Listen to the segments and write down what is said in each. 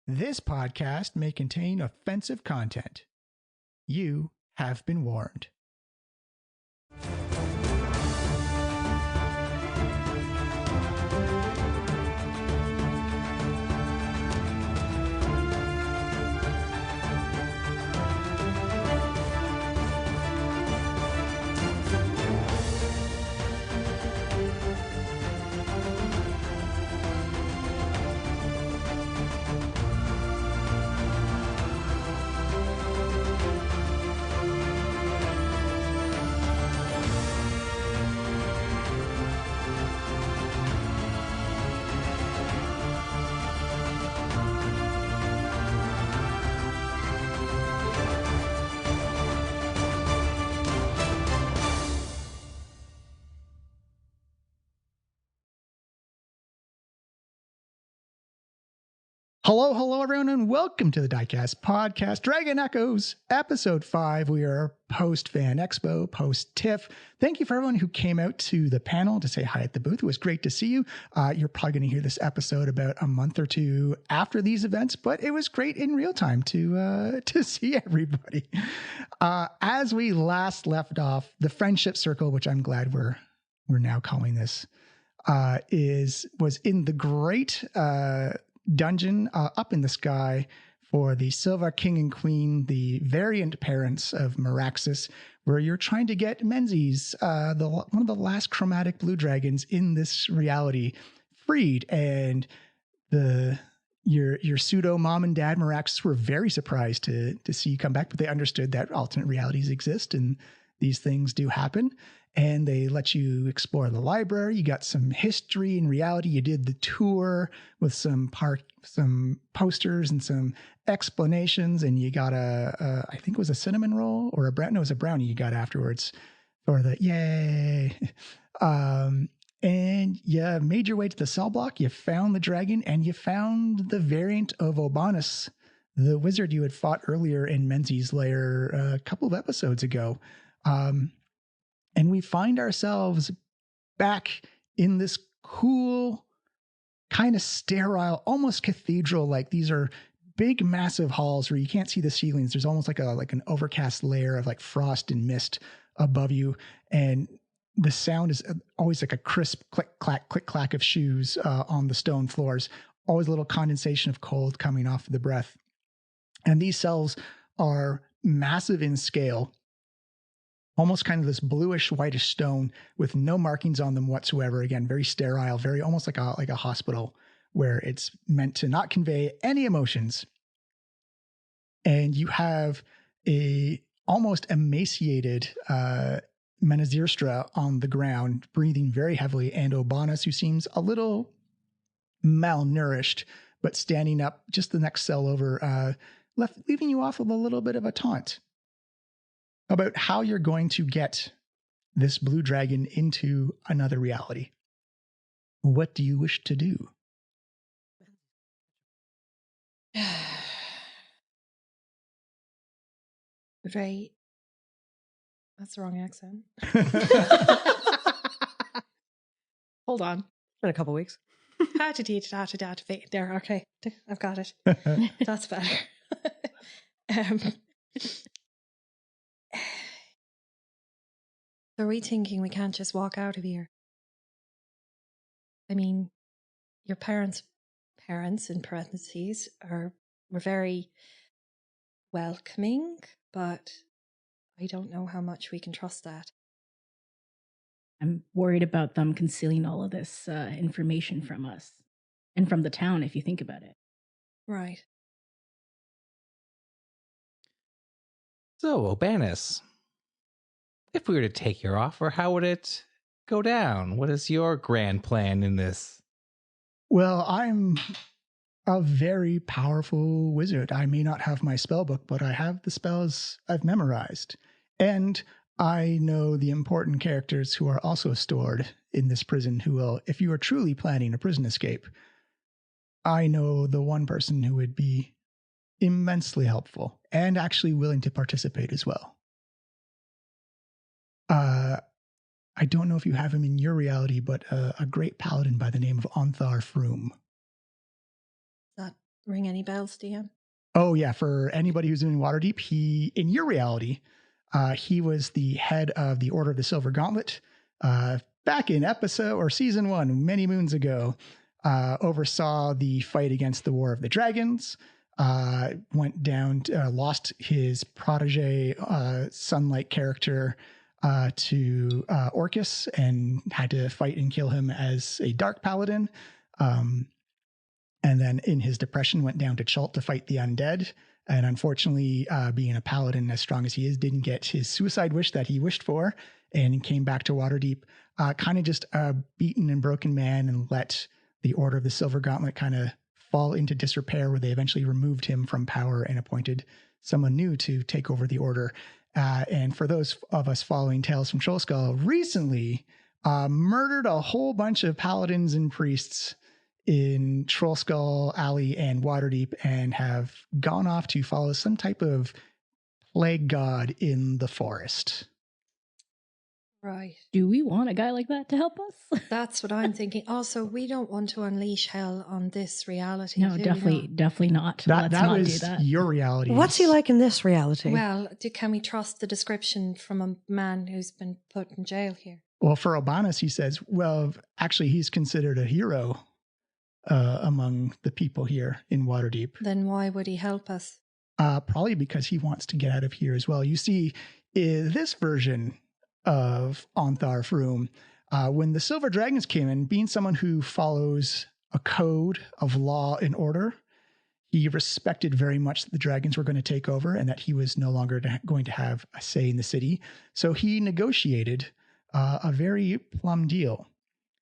This podcast may contain offensive content. You have been warned. Hello, everyone, and welcome to the Diecast podcast, Dragon Echoes, episode 5. We are post-Fan Expo, post-TIFF. Thank you for everyone who came out to the panel to say hi at the booth. It was great to see you. You're probably going to hear this episode about a month or two after these events, but it was great in real time to see everybody. As we last left off, the friendship circle, which I'm glad we're now calling this, was in the great dungeon up in the sky for the Silva King and Queen, the variant parents of Meraxus, where you're trying to get Menzies, one of the last chromatic blue dragons in this reality, freed. And your pseudo mom and dad Meraxus were very surprised to see you come back, but they understood that alternate realities exist and these things do happen. And they let you explore the library. You got some history and reality. You did the tour with some posters and some explanations. And you got I think it was a cinnamon roll or it was a brownie you got afterwards for the yay. And you made your way to the cell block. You found the dragon and you found the variant of Obanus, the wizard you had fought earlier in Menzies' lair a couple of episodes ago. And we find ourselves back in this cool, kind of sterile, almost cathedral. Like these are big, massive halls where you can't see the ceilings. There's almost like an overcast layer of like frost and mist above you. And the sound is always like a crisp click, clack of shoes on the stone floors. Always a little condensation of cold coming off of the breath. And these cells are massive in scale. Almost kind of this bluish, whitish stone with no markings on them whatsoever. Again, very sterile, very almost like a hospital where it's meant to not convey any emotions. And you have a almost emaciated Menazirstra on the ground, breathing very heavily, and Obanus, who seems a little malnourished, but standing up just the next cell over, leaving you off with a little bit of a taunt about how you're going to get this blue dragon into another reality. What do you wish to do? Right. That's the wrong accent. Hold on. It's been a couple weeks. There, okay. I've got it. That's better. Are we thinking we can't just walk out of here? I mean, your parents in parentheses were very welcoming, but I don't know how much we can trust that. I'm worried about them concealing all of this information from us and from the town, if you think about it. Right. So, Obanus, if we were to take your offer, how would it go down? What is your grand plan in this? Well, I'm a very powerful wizard. I may not have my spell book, but I have the spells I've memorized. And I know the important characters who are also stored in this prison who will, if you are truly planning a prison escape, I know the one person who would be immensely helpful and actually willing to participate as well. I don't know if you have him in your reality, but a great paladin by the name of Onthar Froom. Is that ring any bells, DM? Oh, yeah. For anybody who's in Waterdeep, in your reality, he was the head of the Order of the Silver Gauntlet. Back in episode or season 1, many moons ago, oversaw the fight against the War of the Dragons, went down, lost his protege, Sunlight character, to Orcus, and had to fight and kill him as a Dark Paladin. And then in his depression went down to Chult to fight the undead. And unfortunately, being a paladin as strong as he is, didn't get his suicide wish that he wished for, and came back to Waterdeep, kind of just a beaten and broken man, and let the Order of the Silver Gauntlet kind of fall into disrepair, where they eventually removed him from power and appointed someone new to take over the Order. And for those of us following Tales from Trollskull, recently murdered a whole bunch of paladins and priests in Trollskull Alley and Waterdeep, and have gone off to follow some type of plague god in the forest. Right. Do we want a guy like that to help us? That's what I'm thinking. Also, we don't want to unleash hell on this reality. No, do we definitely not. That Let's not was do that. your reality. What's he like in this reality? Well, can we trust the description from a man who's been put in jail here? Well, for Obanus, he says, well, actually, he's considered a hero among the people here in Waterdeep. Then why would he help us? Probably because he wants to get out of here as well. You see, in this version of Ontharf Room, when the Silver Dragons came in, being someone who follows a code of law and order, he respected very much that the dragons were going to take over and that he was no longer going to have a say in the city. So he negotiated a very plum deal,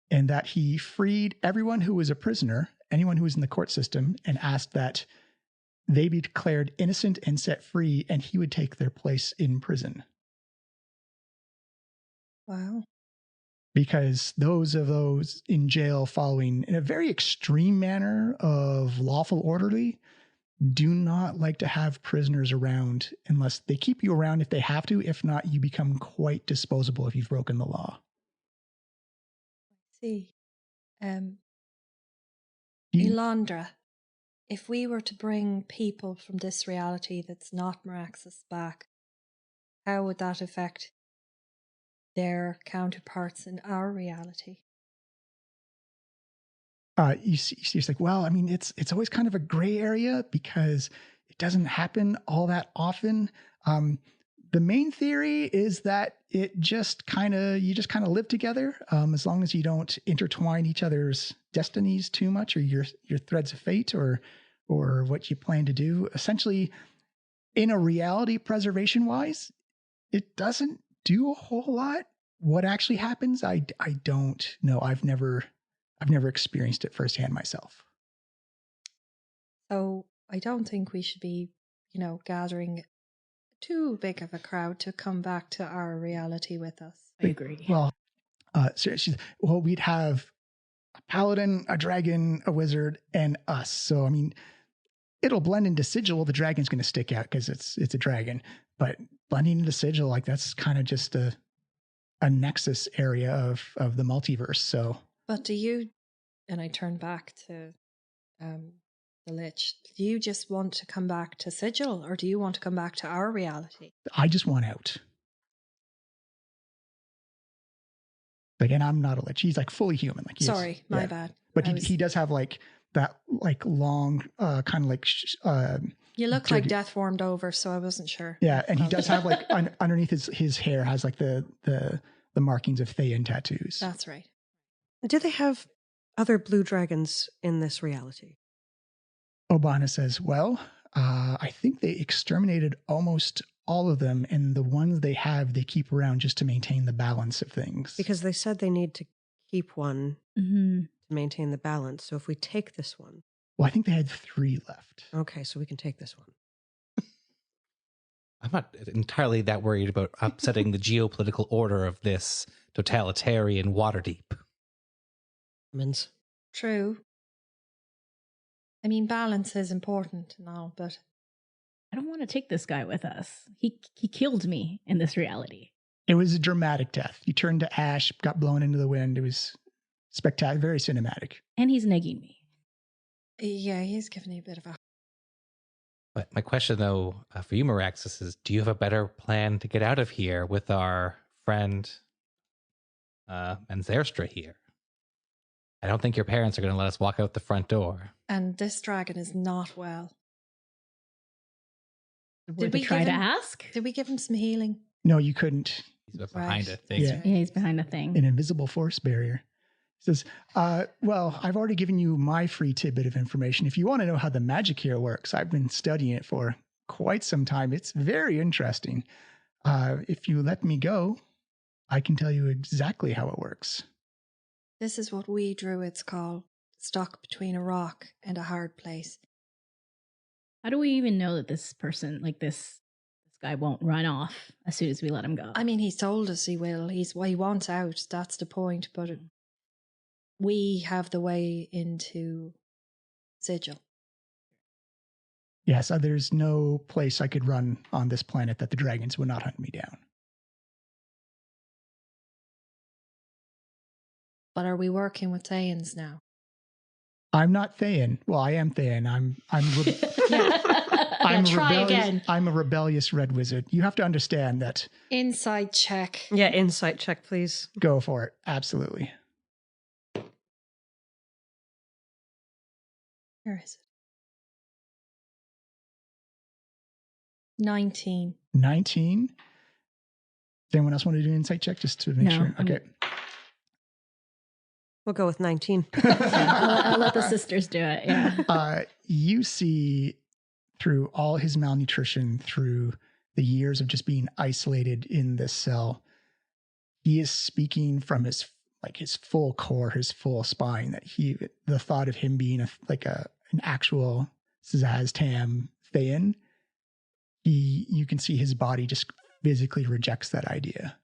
in that he freed everyone who was a prisoner, anyone who was in the court system, and asked that they be declared innocent and set free, and he would take their place in prison. Wow. Because those in jail following in a very extreme manner of lawful orderly do not like to have prisoners around, unless they keep you around if they have to. If not, you become quite disposable if you've broken the law. See. Elandra, if we were to bring people from this reality that's not Meraxus back, how would that affect their counterparts in our reality? You see, it's like, well, I mean, it's always kind of a gray area because it doesn't happen all that often. The main theory is that you just kind of live together, as long as you don't intertwine each other's destinies too much, or your threads of fate, or what you plan to do. Essentially, in a reality preservation wise, it doesn't do a whole lot. What actually happens, I don't know. I've never experienced it firsthand myself. So I don't think we should be, gathering too big of a crowd to come back to our reality with us. I agree. Well, we'd have a paladin, a dragon, a wizard, and us. So, I mean, it'll blend into Sigil. The dragon's going to stick out because it's a dragon, but blending into Sigil, like, that's kind of just a nexus area of the multiverse. So, but do you, and I turn back to the Lich, do you just want to come back to Sigil, or do you want to come back to our reality? I just want out. Like, and I'm not a Lich. He's like fully human. Like, sorry, my bad. But he does have like that, like long, kind of like. You look like death warmed over, so I wasn't sure. Yeah, and he does have like underneath his hair has like the markings of Thean tattoos. That's right. Do they have other blue dragons in this reality? Obana says, well, I think they exterminated almost all of them, and the ones they have, they keep around just to maintain the balance of things. Because they said they need to keep one to maintain the balance. So if we take this one. Well, I think they had 3 left. Okay, so we can take this one. I'm not entirely that worried about upsetting the geopolitical order of this totalitarian Waterdeep. True. I mean, balance is important and all, but I don't want to take this guy with us. He killed me in this reality. It was a dramatic death. He turned to ash, got blown into the wind. It was spectacular, very cinematic. And he's negging me. Yeah, he's giving you a bit of a... But my question, though, for you, Meraxis, is do you have a better plan to get out of here with our friend Manzerstra here? I don't think your parents are going to let us walk out the front door. And this dragon is not well. Did we try to ask? Did we give him some healing? No, you couldn't. He's behind Right. a thing. Yeah. Yeah, he's behind a thing. An invisible force barrier. He says, well, I've already given you my free tidbit of information. If you want to know how the magic here works, I've been studying it for quite some time. It's very interesting. If you let me go, I can tell you exactly how it works. This is what we druids call stuck between a rock and a hard place. How do we even know that this person, like this guy, won't run off as soon as we let him go? I mean, he's told us he will. He wants out. That's the point. But we have the way into Sigil. Yes, there's no place I could run on this planet that the dragons would not hunt me down. But are we working with Thaens now? I'm not Thayan. Well, I am Thayan. I'm a rebellious red wizard. You have to understand that. Inside check. Yeah, insight check, please. Go for it. Absolutely. Where is it? 19. 19. Does anyone else want to do an insight check just to make No, sure? Okay. We'll go with 19. I'll let the sisters do it. Yeah. You see through all his malnutrition, through the years of just being isolated in this cell, he is speaking from his full core, his full spine, that the thought of him being an actual Zaztam Thayan, you can see his body just physically rejects that idea.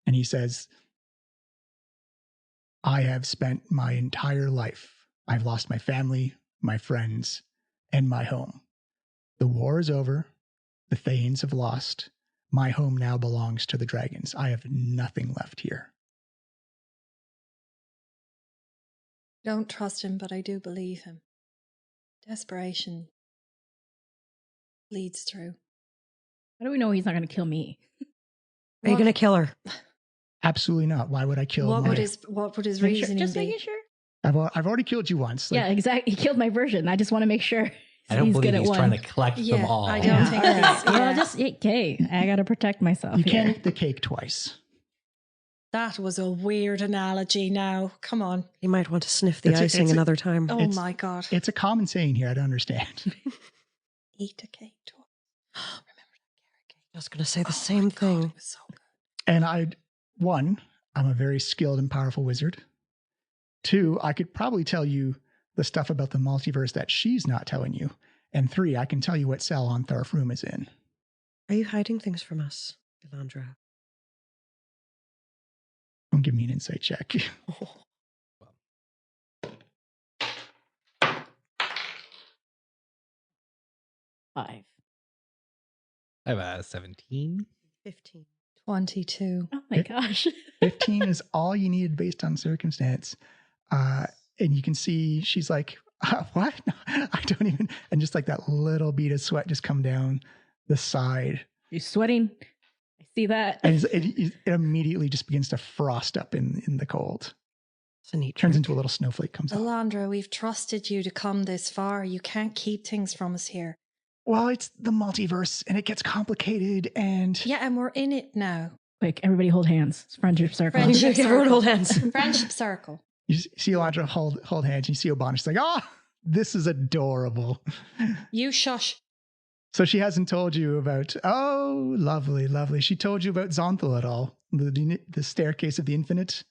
And he says, I have spent my entire life. I've lost my family, my friends, and my home. The war is over. The Thanes have lost. My home now belongs to the dragons. I have nothing left here. Don't trust him, but I do believe him. Desperation leads through. How do we know he's not going to kill me? Are you going to kill her? Absolutely not. Why would I kill What my... would his reasoning Just be? making sure. I've already killed you once. Yeah, exactly. He killed my version. I just want to make sure I don't he's believe good he's at trying one. to collect them Yeah, all. I don't think All right. he's... Well, yeah. just okay. I got to protect myself. You can't here. eat the cake twice. That was a weird analogy now. Come on. You might want to sniff the icing another time. Oh my God. It's a common saying here. I don't understand. Eat a cake twice. Remember that carrot cake? I was going to say the same thing. God, it was so good. And I'm a very skilled and powerful wizard. 2, I could probably tell you the stuff about the multiverse that she's not telling you. And 3, I can tell you what cell on Tharfroom is in. Are you hiding things from us, Elandra? Don't give me an insight check. Five. I have a 17. 15. 22. Oh my gosh. 15 is all you needed based on circumstance. And you can see she's like, what? No, I don't even. And just like that little bead of sweat just come down the side. You're sweating. I see that. And it immediately just begins to frost up in the cold. It's a neat Turns trick. into a little snowflake comes out. Elandra, we've trusted you to come this far. You can't keep things from us here. Well, it's the multiverse and it gets complicated and Yeah, and we're in it now. Quick, everybody hold hands. It's friendship circle. Friendship Everyone circle. hold hands. Friendship circle. you see Elandra hold hands and you see Obanish like, this is adorable. You shush. So she hasn't told you about, lovely, lovely. She told you about Zonthal at all? The staircase of the infinite?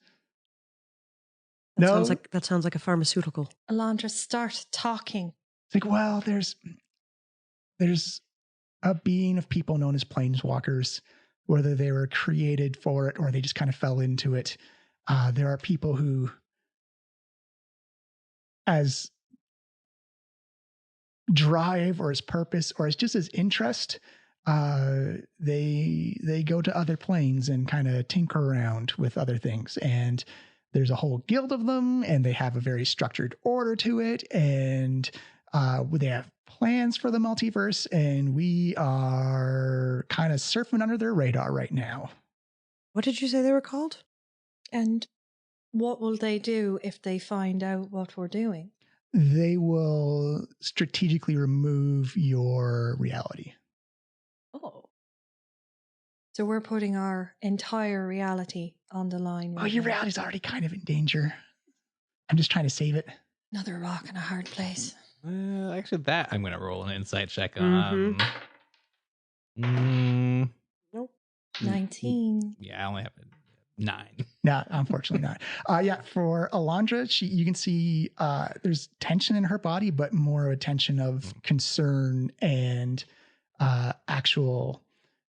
That sounds like a pharmaceutical. Elandra, start talking. It's like, well, there's a being of people known as planeswalkers, whether they were created for it or they just kind of fell into it. There are people who, as drive or as purpose or as just as interest, they go to other planes and kind of tinker around with other things. And there's a whole guild of them, and they have a very structured order to it, and they have plans for the multiverse, and we are kind of surfing under their radar right now. What did you say they were called? And what will they do if they find out what we're doing? They will strategically remove your reality. Oh. So we're putting our entire reality on the line. Oh, your reality's already kind of in danger. I'm just trying to save it. Another rock in a hard place. Actually, that I'm going to roll an insight check Mhm. on. Nope. 19. Yeah, I only have a 9. No, unfortunately not. Yeah, for Alondra, you can see there's tension in her body, but more a tension of concern and actual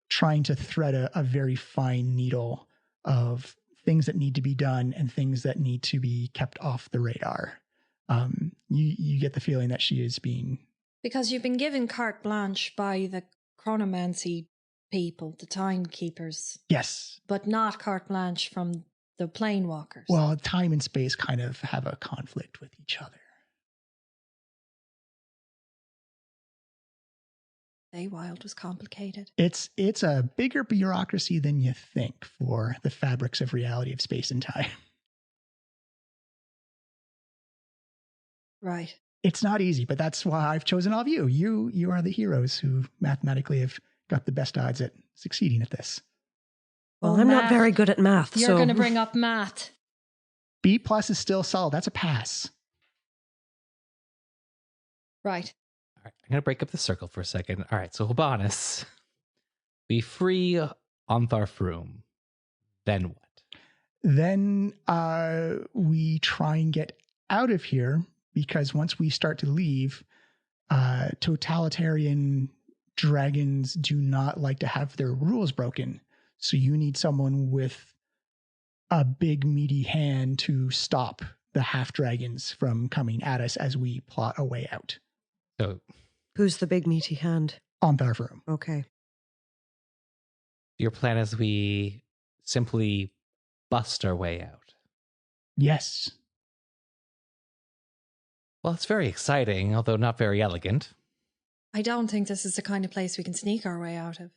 trying to thread a very fine needle of things that need to be done and things that need to be kept off the radar. You get the feeling that she is being... Because you've been given carte blanche by the chronomancy people, the timekeepers. Yes. But not carte blanche from the planewalkers. Well, time and space kind of have a conflict with each other. Feywild was complicated. It's a bigger bureaucracy than you think for the fabrics of reality of space and time. Right. It's not easy, but that's why I've chosen all of you. You are the heroes who mathematically have got the best odds at succeeding at this. Well, I'm not very good at math. You're going to bring up math. B+ is still solid. That's a pass. Right. All right, I'm going to break up the circle for a second. All right, so Habanis, we free Ontharfroom. Then what? Then we try and get out of here, because once we start to leave, totalitarian dragons do not like to have their rules broken. So you need someone with a big meaty hand to stop the half dragons from coming at us as we plot a way out. So, who's the big meaty hand? Ontharfroom. Okay. Your plan is we simply bust our way out. Yes. Well, it's very exciting, although not very elegant. I don't think this is the kind of place we can sneak our way out of.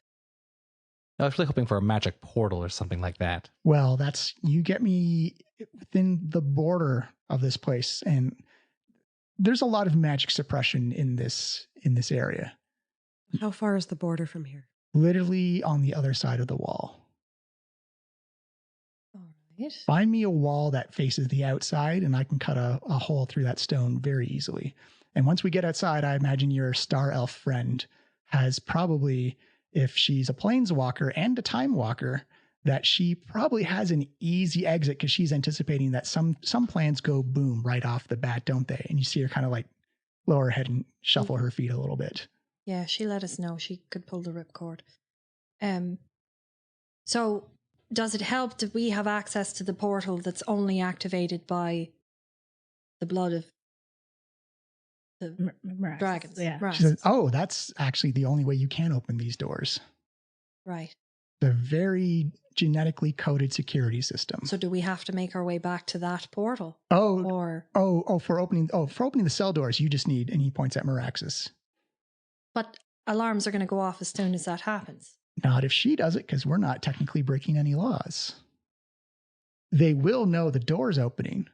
I was really hoping for a magic portal or something like that. Well, you get me within the border of this place, and there's a lot of magic suppression in this area. How far is the border from here? Literally on the other side of the wall. All right. Find me a wall that faces the outside, and I can cut a hole through that stone very easily. And once we get outside, I imagine your star elf friend has probably, if she's a planeswalker and a time walker, that she probably has an easy exit, because she's anticipating that some plans go boom right off the bat, don't they? And you see her kind of like lower her head and shuffle her feet a little bit. Yeah, she let us know she could pull the ripcord. So does it help that we have access to the portal that's only activated by the blood of the dragons? Yeah. Right. She says, oh, that's actually the only way you can open these doors. Right. The very genetically coded security system. So do we have to make our way back to that portal? For opening the cell doors, you just need, and he points at Meraxis. But alarms are going to go off as soon as that happens. Not if she does it, because we're not technically breaking any laws. They will know the door's opening,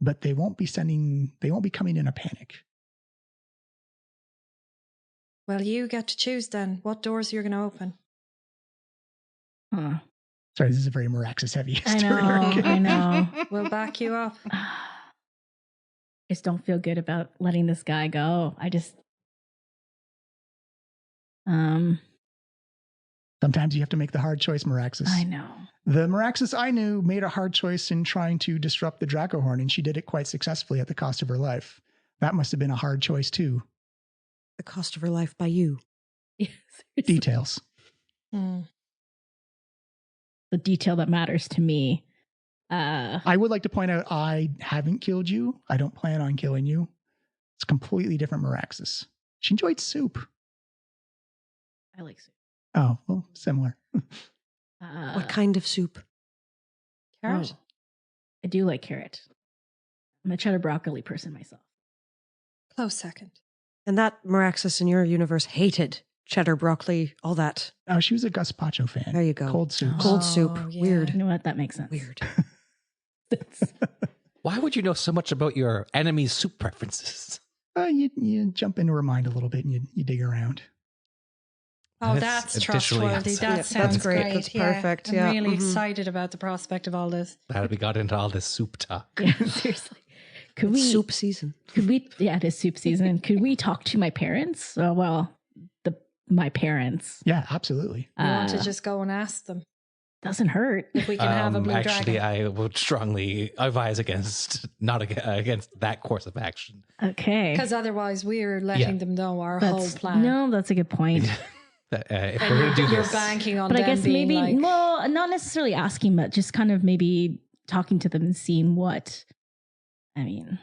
but they won't be coming in a panic. Well, you get to choose then what doors you're going to open. Huh. Sorry, this is a very Meraxis heavy story. I know. We'll back you up. I just don't feel good about letting this guy go. Sometimes you have to make the hard choice, Meraxis. I know. The Meraxis I knew made a hard choice in trying to disrupt the Dracohorn, and she did it quite successfully at the cost of her life. That must have been a hard choice, too. The cost of her life by you. Yes. Details. Mm. The detail that matters to me. I would like to point out, I haven't killed you. I don't plan on killing you. It's completely different Meraxis. She enjoyed soup. I like soup. Oh, well, similar. What kind of soup? Carrot? I do like carrot. I'm a cheddar broccoli person myself. Close second. And that Meraxis in your universe hated cheddar broccoli, all that. Oh, she was a gazpacho fan. There you go. Cold soups. Cold soup. Yeah. Weird. You know what? That makes sense. Weird. Why would you know so much about your enemy's soup preferences? You jump into her mind a little bit and you dig around. Oh, And that's it's additionally trustworthy. outside. That Yeah, sounds that's great. That's perfect. I'm Yeah. really Mhm. excited about the prospect of all this. Glad we got into all this soup talk. Yeah, seriously. Could It's we soup season. Could we? Yeah, it is soup season. Could we talk to my parents? My parents. Yeah, absolutely. You want to Uh, just go and ask them Doesn't hurt. if we can have a blue Actually, dragon. I would strongly advise against against that course of action. Okay. Because otherwise we're letting them know our whole That's, plan. no, that's a good point. If we're going to do You're this, banking on But I them guess being maybe, like, well, not necessarily asking, but just kind of maybe talking to them and seeing what. I mean,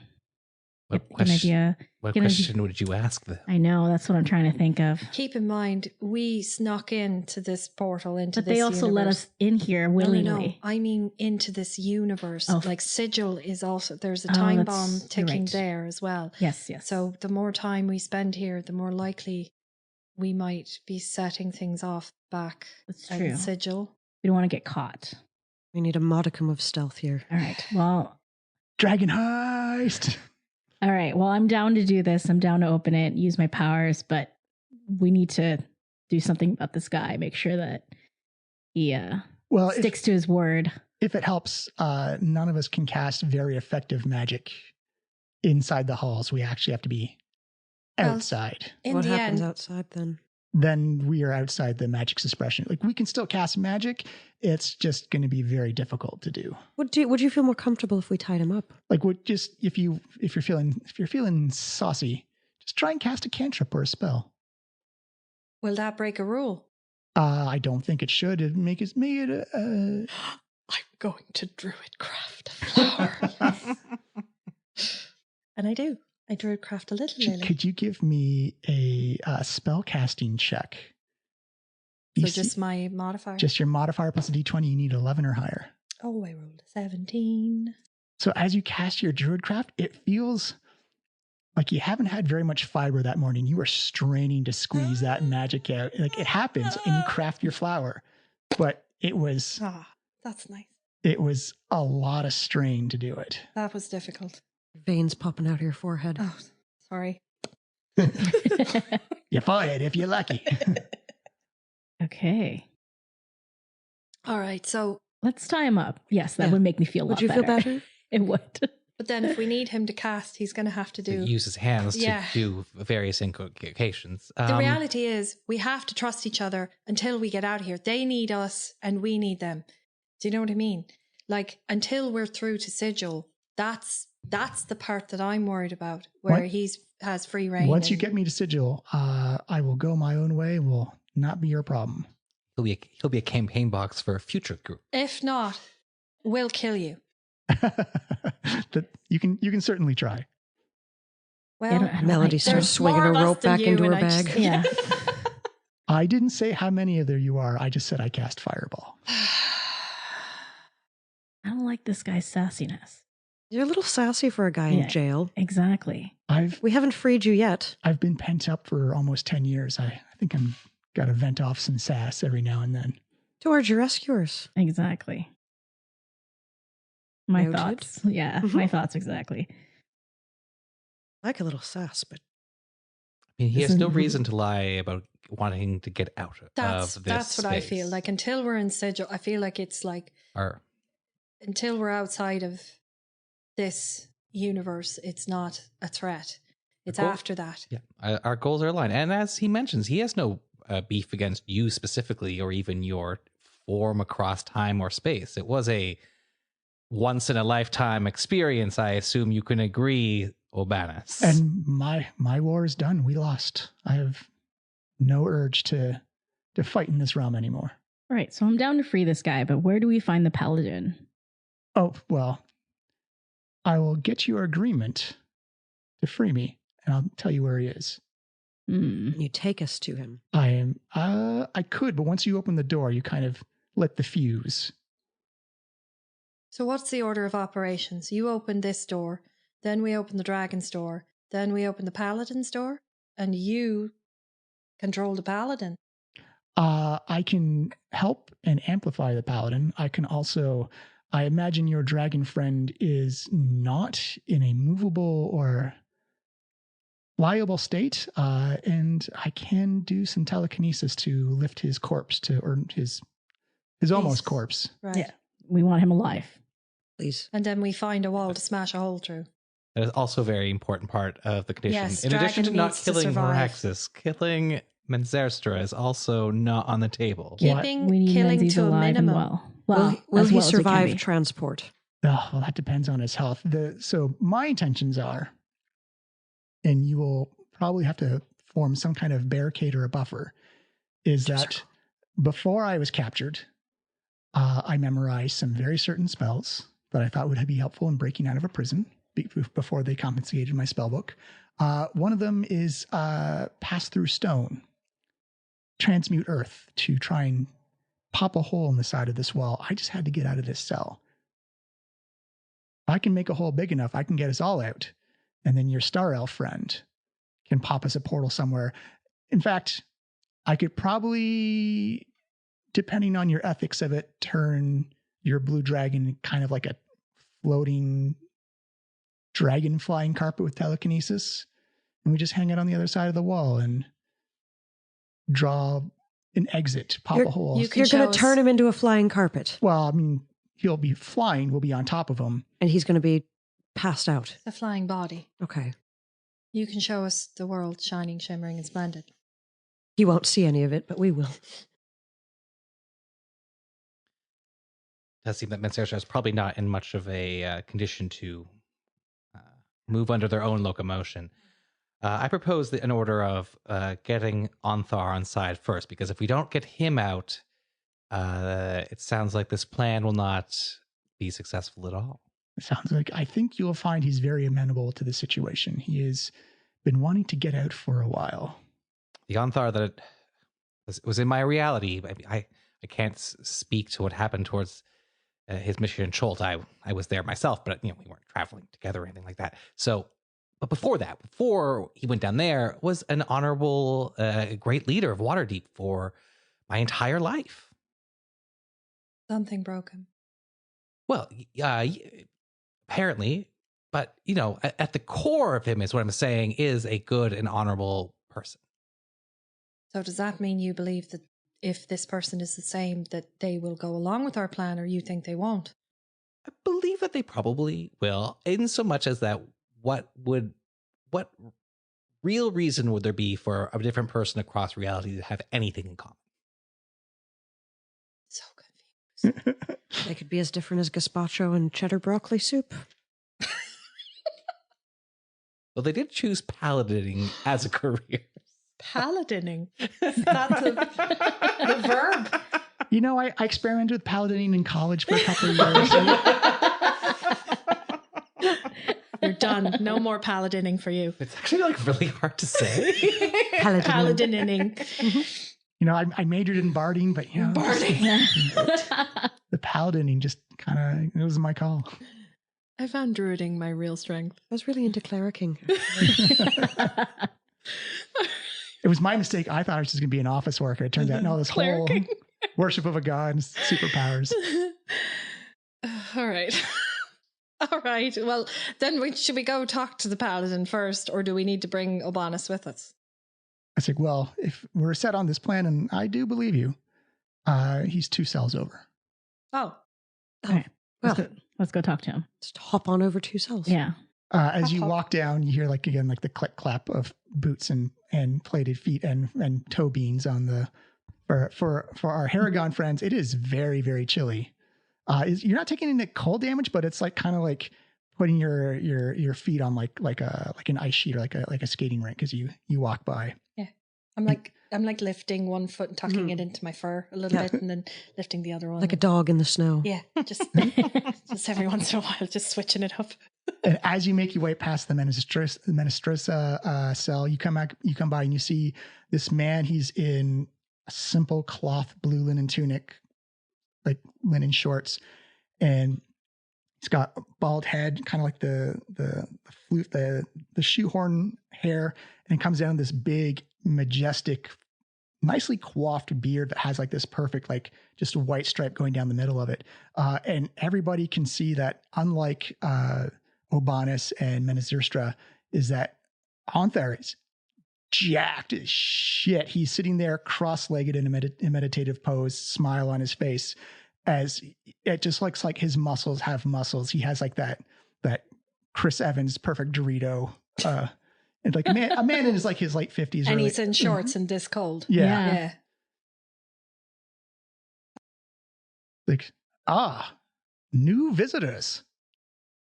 what get an idea. What get an idea. question would you ask them? I know that's what I'm trying to think of. keep in mind, we snuck into this portal into But this they also let universe. us in here No, willingly. no, no. I mean into this universe. Oh. Like Sigil is also, there's a Oh, time that's- bomb you're ticking right. there as well. Yes, yes. So the more time we spend here, the more likely we might be setting things off back that's at true. Sigil. We don't want to get caught. We need a modicum of stealth here. All right. Well, Dragon heist. all right. Well, I'm down to do this. I'm down to open it, use my powers, but we need to do something about this guy. Make sure that he Well, sticks to his word. if it helps, none of us can cast very effective magic inside the halls. We actually have to be Well, outside. In What the happens end, outside then? Then we are outside the magic suppression. Like we can still cast magic. It's just going to be very difficult to do. Would you feel more comfortable if we tied him up? Like what? Just if you're feeling saucy, just try and cast a cantrip or a spell. will that break a rule? I don't think it should. It make it I'm going to druid craft a flower. And I do. I druid craft a little lily. Could you give me a spell casting check? So You just see- my modifier? just your modifier plus a d20. You need 11 or higher. Oh, I rolled a 17. So as you cast your druidcraft, it feels like you haven't had very much fiber that morning. You are straining to squeeze that magic out. Like it happens, and you craft your flower, but it was Ah, that's nice. a lot of strain to do it. That was difficult. Veins popping out of your forehead. Oh, sorry. You fired if you're lucky. Okay. All right. So, Let's tie him up. Yes, that Yeah. would make me feel a Would lot you feel better. better? It would. but then if we need him to cast, he's going to have to do. Use his hands Yeah. to do various invocations. The reality is, we have to trust each other until we get out of here. They need us and we need them. Do you know what I mean? Like, until we're through to Sigil, that's the part that I'm worried about, where What? he's has free reign. Once you and- get me to Sigil, I will go my own way. Will not be your problem. He'll be a campaign box for a future group. If not, we'll kill you. That you can certainly try. Well, I don't Melody like- starts there's swinging more her of us rope than back you, into her and I just- bag. Yeah. I didn't say how many of there you are. I just said I cast fireball. I don't like this guy's sassiness. You're a little sassy for a guy Yeah. in jail. Exactly. We haven't freed you yet. I've been pent up for almost 10 years. I think I'm got to vent off some sass every now and then. Towards your rescuers. Exactly. My Noted. thoughts. Yeah, my thoughts exactly. Like a little sass, but I mean, he has no Isn't- reason to lie about wanting to get out of this. that's what I feel space. like. Until we're in Sigil, I feel like it's like Or until we're outside of this universe, it's not a threat. It's Cool. after that. yeah, our goals are aligned. And as he mentions, he has no beef against you specifically, or even your form across time or space. It was a once in a lifetime experience. I assume you can agree, Obanus. And my war is done. We lost. I have no urge to fight in this realm anymore. All right, so I'm down to free this guy, but where do we find the paladin? Oh, well, I will get your agreement to free me, and I'll tell you where he is. Hmm. you take us to him. I could, but once you open the door, you kind of lit the fuse. So what's the order of operations? You open this door, then we open the dragon's door, then we open the paladin's door, and you control the paladin. I can help and amplify the paladin. I can also, I imagine your dragon friend is not in a movable or flyable state, and I can do some telekinesis to lift his corpse or his almost corpse. Right. Yeah. We want him alive. Please. And then we find a wall to smash a hole through. That is also a very important part of the condition. Yes, in addition to dragon not needs to killing survive. Horaxis, killing Menzerstra is also not on the table. Keeping We need killing Menzies to a alive and minimum. well. Well, Will as he well as we can survive be. transport? Oh, well, that depends on his health. So my intentions are, and you will probably have to form some kind of barricade or a buffer, is that before I was captured, I memorized some very certain spells that I thought would be helpful in breaking out of a prison before they confiscated my spell book. One of them is pass through stone, transmute earth to try and pop a hole in the side of this wall. I just had to get out of this cell. If I can make a hole big enough, I can get us all out. And then your star elf friend can pop us a portal somewhere. In fact, I could probably, depending on your ethics of it, turn your blue dragon kind of like a floating dragon flying carpet with telekinesis. And we just hang it on the other side of the wall and draw an exit, pop a hole. you You're going to turn him into a flying carpet. Well, I mean, he'll be flying. We'll be on top of him. And he's going to be passed out. The flying body. Okay. You can show us the world shining, shimmering, and splendid. He won't see any of it, but we will. It does seem that Menzerstra is probably not in much of a condition to move under their own locomotion. I propose an order of getting Onthar on side first, because if we don't get him out, it sounds like this plan will not be successful at all. It sounds like, I think you'll find he's very amenable to the situation. He has been wanting to get out for a while. The Onthar that was in my reality, I can't speak to what happened towards his mission in Cholt. I was there myself, but we weren't traveling together or anything like that. So, but before he went down there, was an honorable, great leader of Waterdeep for my entire life. Something broke him. Well, apparently, but at the core of him is what I'm saying is a good and honorable person. So does that mean you believe that if this person is the same, that they will go along with our plan, or you think they won't? I believe that they probably will, in so much as that what real reason would there be for a different person across reality to have anything in common? So confused. They could be as different as gazpacho and cheddar broccoli soup. Well, they did choose paladining as a career. Paladining. That's a verb. I experimented with paladining in college for a couple of years. You're done. No more paladining for you. It's actually really hard to say. Paladining. I majored in barding, but the paladining just kind of, it was my call. I found druiding my real strength. I was really into clericking. It was my mistake. I thought I was just going to be an office worker. It turns out, no, this whole worship of a god and superpowers. All right. All right. Well, then should we go talk to the paladin first, or do we need to bring Obanus with us? I said, well, if we're set on this plan, and I do believe you, he's 2 cells over. Oh. Okay. Well, Let's go talk to him. just hop on over 2 cells. Yeah. As you walk down, you hear the click clap of boots and plated feet and toe beans on the for our Haragon friends. It is very, very chilly. You're not taking any cold damage, but it's kind of like putting your feet on like an ice sheet or like a skating rink as you walk by. Yeah. I'm like lifting one foot and tucking it into my fur a little bit, and then lifting the other one. Like a dog in the snow. Yeah. Just every once in a while, just switching it up. And as you make your way past the Menestressa cell, you come by and you see this man. He's in a simple cloth blue linen tunic, like linen shorts, and He's got a bald head, kind of like the flute, the shoehorn hair, and it comes down this big, majestic, nicely coiffed beard that has like this perfect, like just a white stripe going down the middle of it. And everybody can see that, unlike Obanus and Menazistra, is that Onther is jacked as shit. He's sitting there cross-legged in a meditative pose, smile on his face, as it just looks like his muscles have muscles. He has like that Chris Evans perfect Dorito, and like a man in his late 50s, and he's in shorts and this cold. Yeah. Like, new visitors.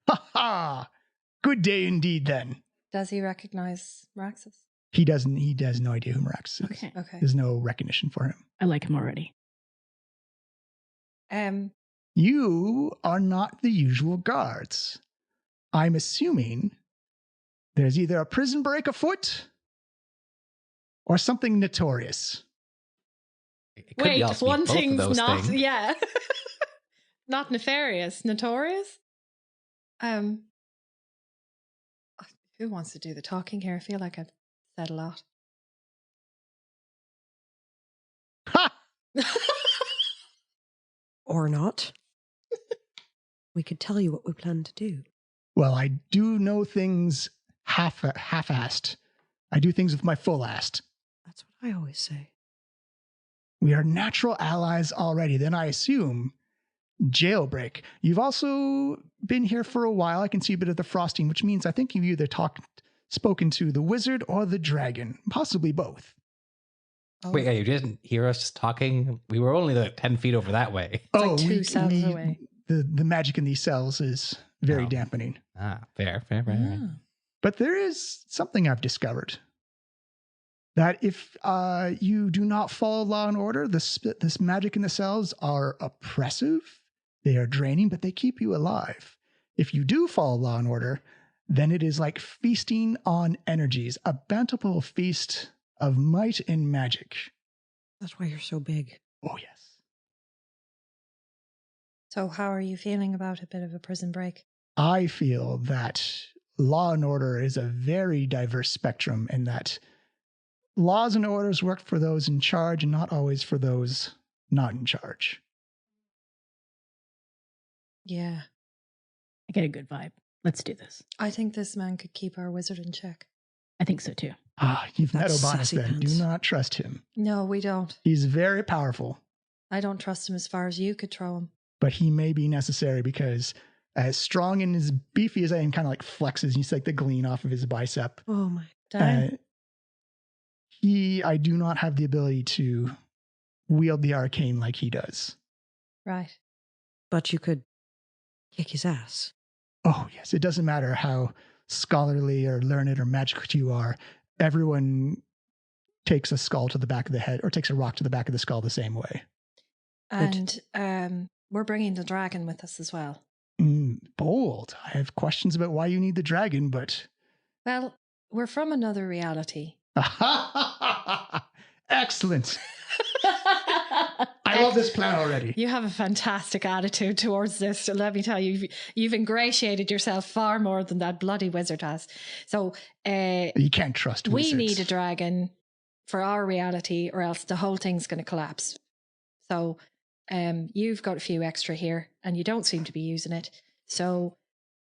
Ha ha! Good day indeed. Then does he recognize Meraxus? He doesn't. He has no idea who Meraxus is. Okay. There's no recognition for him. I like him already. You are not the usual guards. I'm assuming there's either a prison break afoot or something notorious. Wait, one thing's not, things. yeah. Not nefarious, notorious? Who wants to do the talking here? I feel like I've said a lot. Ha! Or not. We could tell you what we plan to do. Well, I do know things half-assed. I do things with my full-assed. That's what I always say. We are natural allies already. Then I assume jailbreak. You've also been here for a while. I can see a bit of the frosting, which means I think you've either spoken to the wizard or the dragon, possibly both. Oh. Wait, you didn't hear us just talking? We were only like 10 feet over that way. It's like 2 cells away. The magic in these cells is very dampening. Fair. But there is something I've discovered. That if you do not follow law and order, this magic in the cells are oppressive. They are draining, but they keep you alive. If you do follow law and order, then it is like feasting on energies, a bountiful feast of might and magic. That's why you're so big. Oh, yes. So how are you feeling about a bit of a prison break? I feel that law and order is a very diverse spectrum, and that laws and orders work for those in charge and not always for those not in charge. Yeah. I get a good vibe. Let's do this. I think this man could keep our wizard in check. I think so too. You've met That's Obanus sassy then. pants. Do not trust him. No, we don't. He's very powerful, I don't trust him as far as you could throw him. but he may be necessary because as strong and as beefy as I am, kind of like flexes. You see like the gleam off of his bicep. Oh my. Darn. I do not have the ability to wield the arcane like he does. Right. But you could kick his ass. Oh, yes. It doesn't matter how scholarly or learned or magical you are. Everyone takes a skull to the back of the head or takes a rock to the back of the skull the same way. And we're bringing the dragon with us as well. Bold. I have questions about why you need the dragon, but... Well, we're from another reality. Excellent. I love this plan already. You have a fantastic attitude towards this. So let me tell you, you've ingratiated yourself far more than that bloody wizard has. So You can't trust wizards. we need a dragon for our reality, or else the whole thing's going to collapse. So you've got a few extra here, and you don't seem to be using it. So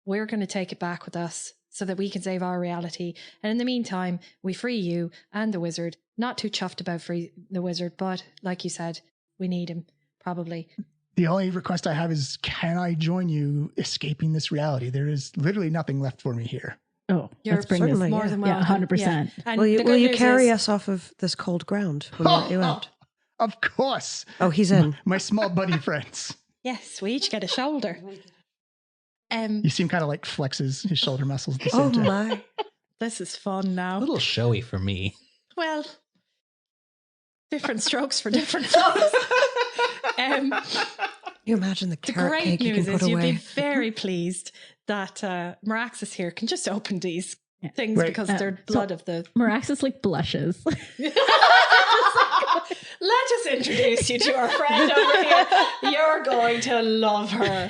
we're going to take it back with us so that we can save our reality. And in the meantime, we free you and the wizard. Not too chuffed about free the wizard, but like you said, we need him, probably. The only request I have is, can I join you escaping this reality? There is literally nothing left for me here. Oh, You're let's bring this. certainly, more yeah. than Yeah, welcome. 100%. And Will the you good news carry is- us off of this cold ground when we let you out? Of course. Oh, he's in. My small buddy friends. Yes, we each get a shoulder. You see him kind of like flexes his shoulder muscles at the Oh same time. my. This is fun now. A little showy for me. Well, different strokes for different folks. You imagine the The carrot great cake you news can is put you'll away. be very pleased that Meraxus here can just open these things Right. because they're blood of the... Meraxus like blushes. Let us introduce you to our friend over here. You're going to love her.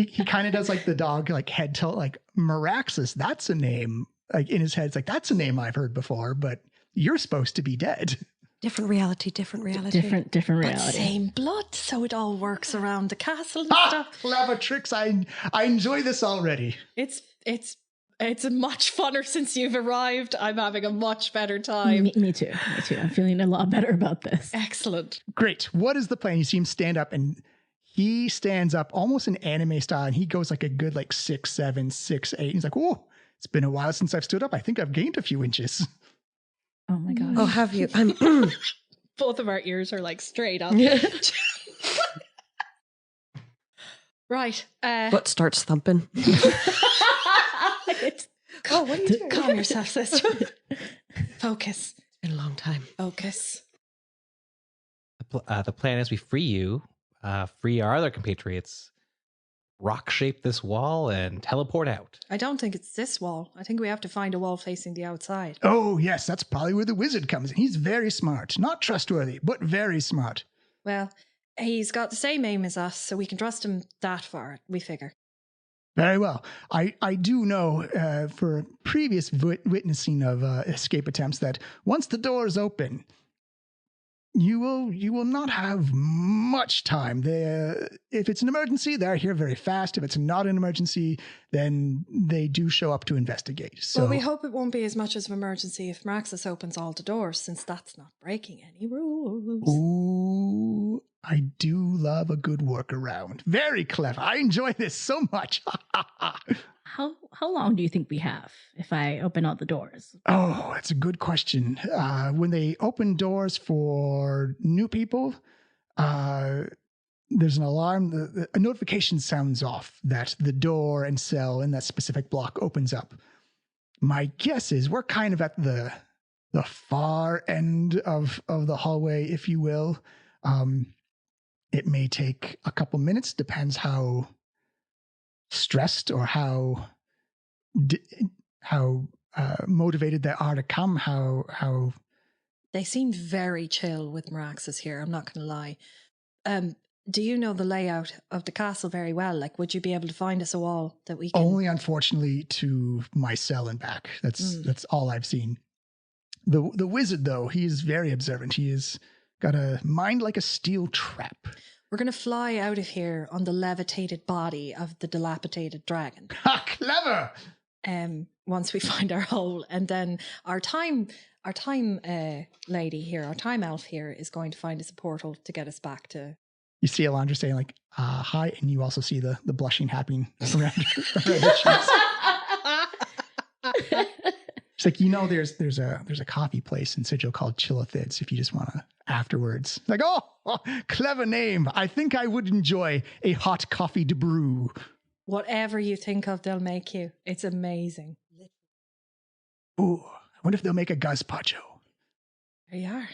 he kind of does like the dog, like head tilt, like Meraxus. That's a name. Like in his head, it's like, that's a name I've heard before, but you're supposed to be dead. Different reality. Different But reality. same blood, so it all works around the castle and Ah, stuff. clever tricks. I enjoy this already. It's much funner since you've arrived. I'm having a much better time. Me too. I'm feeling a lot better about this. Excellent. Great. What is the plan? You see him stand up, and he stands up almost in anime style, and he goes like a good like 6'7", 6'8". He's like, "Oh, it's been a while since I've stood up. I think I've gained a few inches." Oh my gosh. Oh, have you? Both of our ears are like straight up. Right. Butt starts thumping. Oh, what are you doing? Calm yourself, sister. Focus. It's been a long time. Focus. The plan is we free you, free our other compatriots, rock shape this wall, and teleport out. I don't think it's this wall. I think we have to find a wall facing the outside. Oh, yes, that's probably where the wizard comes in. He's very smart. Not trustworthy, but very smart. Well, he's got the same aim as us, so we can trust him that far, we figure. Very well. I do know for previous witnessing of escape attempts that once the doors open, you will not have much time. If it's an emergency, they're here very fast. If it's not an emergency, then they do show up to investigate. So Well, we hope it won't be as much as an emergency if Meraxus opens all the doors, since that's not breaking any rules. Ooh, I do love a good workaround. Very clever. I enjoy this so much. How long do you think we have if I open all the doors? Oh, that's a good question. When they open doors for new people, there's an alarm. A notification sounds off that the door and cell in that specific block opens up. My guess is we're kind of at the far end of the hallway, if you will. It may take a couple minutes, depends how stressed or how motivated they are to come, how They seemed very chill with Meraxus here, I'm not going to lie. Do you know the layout of the castle very well? Like, would you be able to find us a wall that we can... only unfortunately to my cell and back. That's all I've seen. The wizard, though, he is very observant. He has got a mind like a steel trap. We're going to fly out of here on the levitated body of the dilapidated dragon. Ha, clever! Once we find our hole, and then our time lady here, our time elf here, is going to find us a portal to get us back to... You see Alondra saying like, hi, and you also see the blushing happening around her cheeks. It's like, there's a coffee place in Sigil called Chillothids if you just want to afterwards. Like, oh, clever name. I think I would enjoy a hot coffee to brew. Whatever you think of, they'll make you. It's amazing. Ooh, I wonder if they'll make a gazpacho. There you are.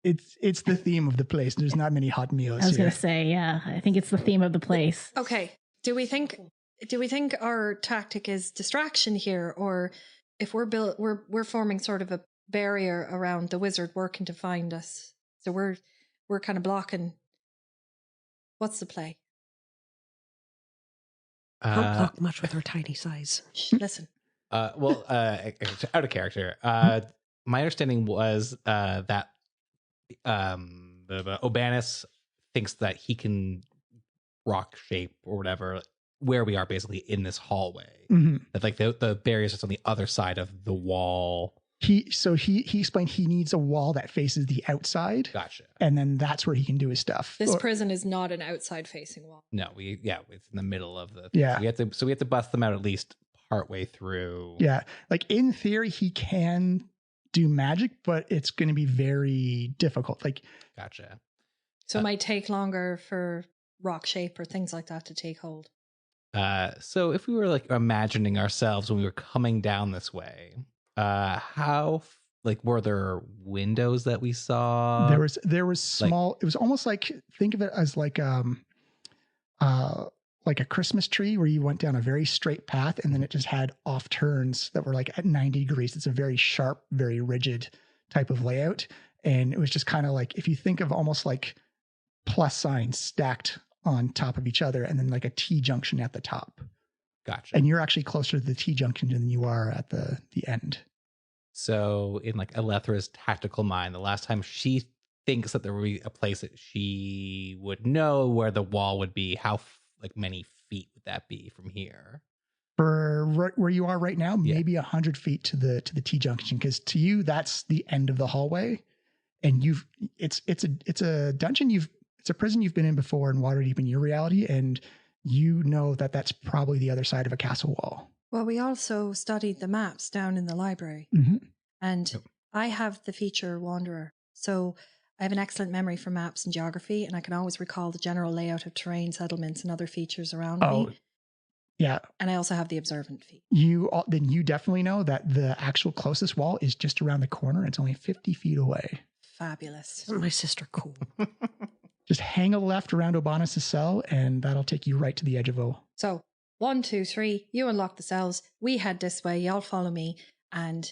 It's the theme of the place. There's not many hot meals I was here. going to say, yeah, I think it's the theme of the place. Okay. Do we think our tactic is distraction here, or if we're forming sort of a barrier around the wizard working to find us? So we're kind of blocking. What's the play? Don't block much with her tiny size. Shh, listen. Out of character. My understanding was that Obanus thinks that he can rock shape or whatever where we are, basically in this hallway. Mm-hmm. That like the barriers are on the other side of the wall. He explained he needs a wall that faces the outside. Gotcha. And then that's where he can do his stuff. This prison is not an outside facing wall. No, it's in the middle of the... Yeah. So we have to bust them out at least partway through. Yeah. Like in theory, he can do magic, but it's going to be very difficult. Like, Gotcha. So it might take longer for rock shape or things like that to take hold. So if we were like imagining ourselves when we were coming down this way, how like were there windows that we saw? there was small, it was almost like, think of it as like a Christmas tree where you went down a very straight path and then it just had off turns that were like at 90 degrees. It's a very sharp, very rigid type of layout. And it was just kind of like, if you think of almost like plus signs stacked on top of each other, and then like a T junction at the top. Gotcha. And you're actually closer to the T junction than you are at the end. So in like Alethra's tactical mind, the last time she thinks that there would be a place that she would know where the wall would be, how like many feet would that be from here? For where you are right now, maybe 100 feet to the T junction, because to you that's the end of the hallway, and it's a dungeon it's a prison you've been in before in Waterdeep in your reality, and you know that that's probably the other side of a castle wall. Well, we also studied the maps down in the library, and I have the feature Wanderer, so I have an excellent memory for maps and geography, and I can always recall the general layout of terrain, settlements, and other features around me. Yeah. And I also have the observant feat. Then you definitely know that the actual closest wall is just around the corner. It's only 50 feet away. Fabulous. Isn't my sister cool? Just hang a left around Obanus' cell, and that'll take you right to the edge of O. So 1, 2, 3, you unlock the cells. We head this way. Y'all follow me. And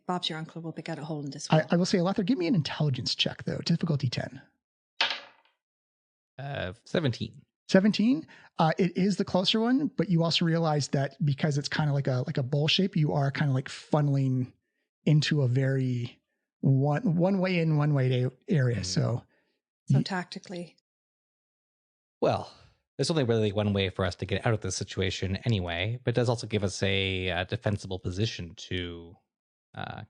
Bob's your uncle will pick out a hole in this wall. I will say, Alethra, give me an intelligence check, though. Difficulty 10. 17. 17. It is the closer one, but you also realize that because it's kind of like a bowl shape, you are kind of like funneling into a very one way in, one way out area. So tactically. Well, there's only really one way for us to get out of this situation anyway, but it does also give us a defensible position to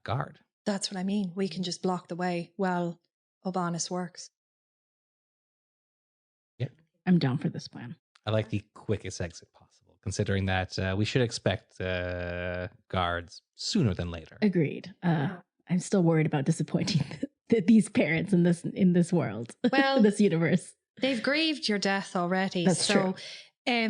guard. That's what I mean. We can just block the way while Obanus works. I'm down for this plan. I like the quickest exit possible, considering that we should expect guards sooner than later. Agreed. I'm still worried about disappointing these parents in this world, well, this universe. They've grieved your death already. That's true. They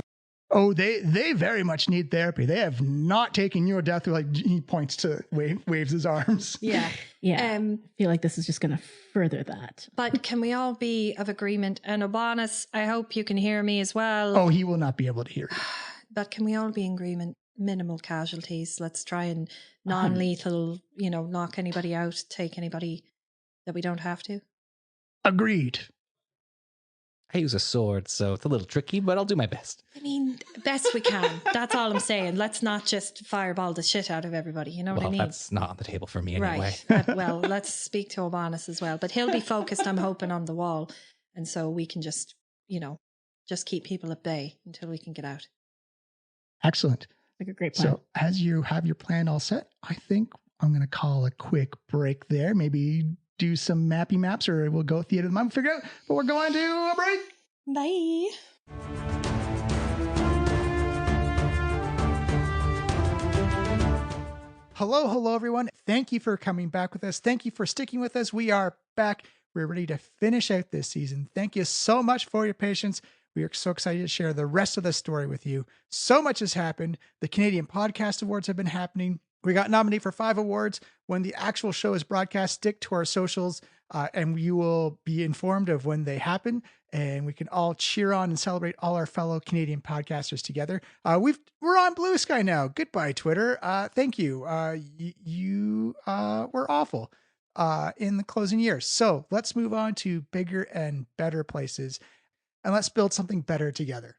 very much need therapy. They have not taken your death. Like he points to waves his arms. Yeah. I feel like this is just going to further that. But can we all be of agreement? And Obanus, I hope you can hear me as well. Oh, he will not be able to hear you. But can we all be in agreement? Minimal casualties. Let's try and non-lethal, knock anybody out, take anybody that we don't have to. Agreed. I use a sword, so it's a little tricky, but I'll do my best. I mean, best we can. That's all I'm saying. Let's not just fireball the shit out of everybody. You know what I mean? That's not on the table for me anyway. Right. Well, let's speak to Obanus as well. But he'll be focused, I'm hoping, on the wall. And so we can just, just keep people at bay until we can get out. Excellent. Like a great plan. So as you have your plan all set, I think I'm going to call a quick break there. Maybe do some maps, or we'll go theater of the mind, figure out, but we're going to a break. Bye. Hello, everyone. Thank you for coming back with us. Thank you for sticking with us. We are back. We're ready to finish out this season. Thank you so much for your patience. We are so excited to share the rest of the story with you. So much has happened. The Canadian Podcast Awards have been happening. We got nominated for 5 awards. When the actual show is broadcast, stick to our socials, and you will be informed of when they happen. And we can all cheer on and celebrate all our fellow Canadian podcasters together. We're on Blue Sky now. Goodbye, Twitter. Thank you. You were awful in the closing years. So let's move on to bigger and better places, and let's build something better together.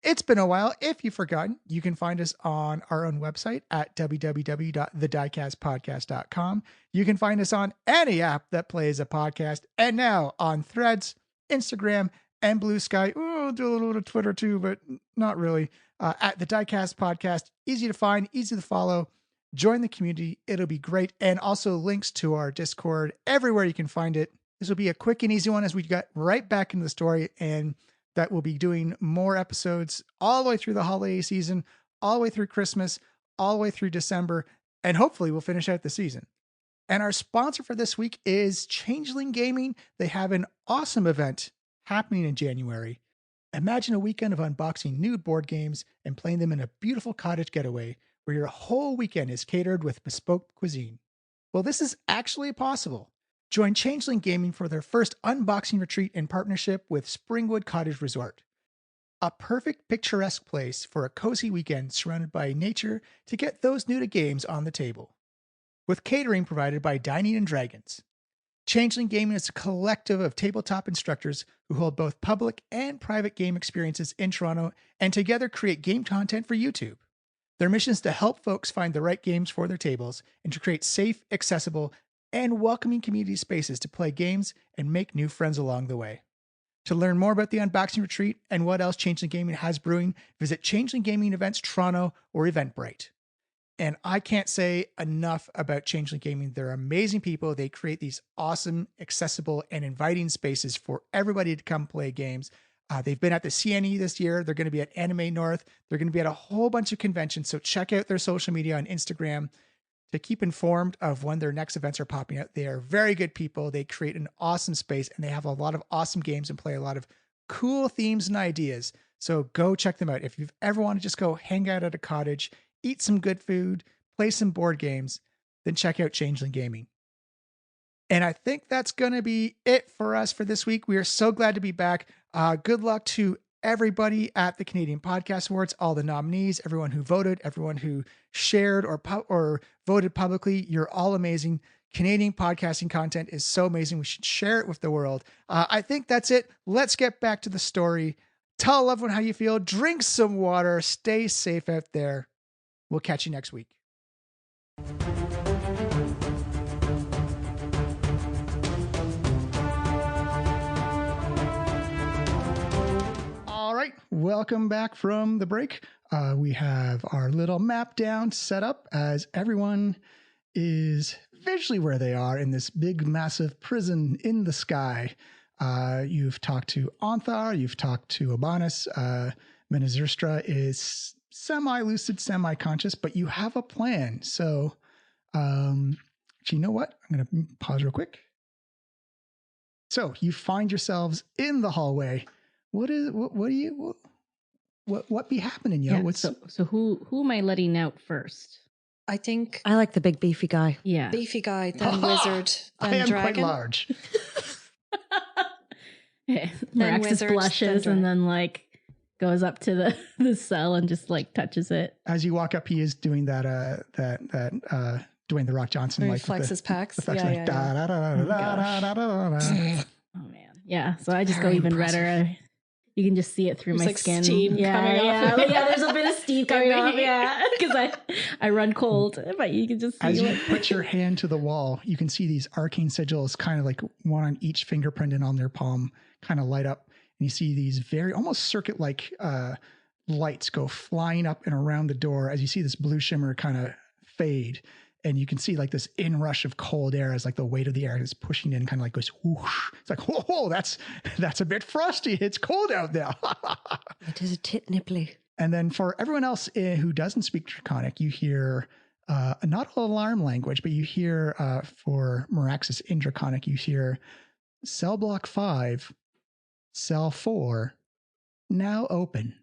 It's been a while. If you've forgotten, you can find us on our own website at www.thediecastpodcast.com. You can find us on any app that plays a podcast, and now on Threads, Instagram, and Blue Sky. We'll do a little bit of Twitter too, but not really. At the Diecast Podcast. Easy to find, easy to follow. Join the community. It'll be great. And also links to our Discord everywhere you can find it. This will be a quick and easy one as we get right back into the story, and that we'll be doing more episodes all the way through the holiday season, all the way through Christmas, all the way through December, and hopefully we'll finish out the season. And our sponsor for this week is Changeling Gaming. They have an awesome event happening in January. Imagine a weekend of unboxing new board games and playing them in a beautiful cottage getaway where your whole weekend is catered with bespoke cuisine. Well, this is actually possible. Join Changeling Gaming for their first unboxing retreat in partnership with Springwood Cottage Resort. A perfect picturesque place for a cozy weekend surrounded by nature to get those new to games on the table. With catering provided by Dining and Dragons. Changeling Gaming is a collective of tabletop instructors who hold both public and private game experiences in Toronto and together create game content for YouTube. Their mission is to help folks find the right games for their tables and to create safe, accessible, and welcoming community spaces to play games and make new friends along the way. To learn more about the Unboxing Retreat and what else Changeling Gaming has brewing, visit Changeling Gaming Events Toronto or Eventbrite. And I can't say enough about Changeling Gaming. They're amazing people. They create these awesome, accessible, and inviting spaces for everybody to come play games. They've been at the CNE this year. They're going to be at Anime North. They're going to be at a whole bunch of conventions. So check out their social media on Instagram to keep informed of when their next events are popping out. They are very good people. They create an awesome space and they have a lot of awesome games and play a lot of cool themes and ideas. So go check them out. If you've ever want to just go hang out at a cottage, eat some good food, play some board games, then check out Changeling Gaming. And I think that's going to be it for us for this week. We are so glad to be back. Good luck to everybody at the Canadian Podcast Awards, all the nominees, everyone who voted, everyone who shared or voted publicly. You're all amazing. Canadian podcasting content is so amazing. We should share it with the world. I think that's it. Let's get back to the story. Tell a loved one how you feel. Drink some water. Stay safe out there. We'll catch you next week. All right, welcome back from the break. We have our little map down set up as everyone is visually where they are in this big, massive prison in the sky. You've talked to Onthar, you've talked to Obanus. Menazurstra is semi-lucid, semi-conscious, but you have a plan. So, you know what? I'm going to pause real quick. So you find yourselves in the hallway. What be happening? You know, so who am I letting out first? I think I like the big beefy guy. Yeah. beefy guy, then wizard, then I am dragon. quite large. Maraxus wizard, blushes then and then like goes up to the cell and just like touches it. As you walk up, he is doing that Dwayne the Rock Johnson Where he like flexes pecs. the yeah. Oh man. Yeah. So I just go even redder. You can just see it through There's my like skin. steam coming off. Yeah, there's a bit of steam coming off. Yeah, because I run cold, but you can just see As it. you put your hand to the wall, you can see these arcane sigils, kind of like one on each fingerprint and on their palm, kind of light up, and you see these very almost circuit-like lights go flying up and around the door as you see this blue shimmer kind of fade. And you can see like this inrush of cold air as like the weight of the air is pushing in, kind of like goes whoosh. It's like, whoa, that's a bit frosty. It's cold out there. It is a tit nipply. And then for everyone else who doesn't speak Draconic, you hear not alarm language, but you hear for Maraxus in Draconic, you hear cell block 5, cell 4, now open.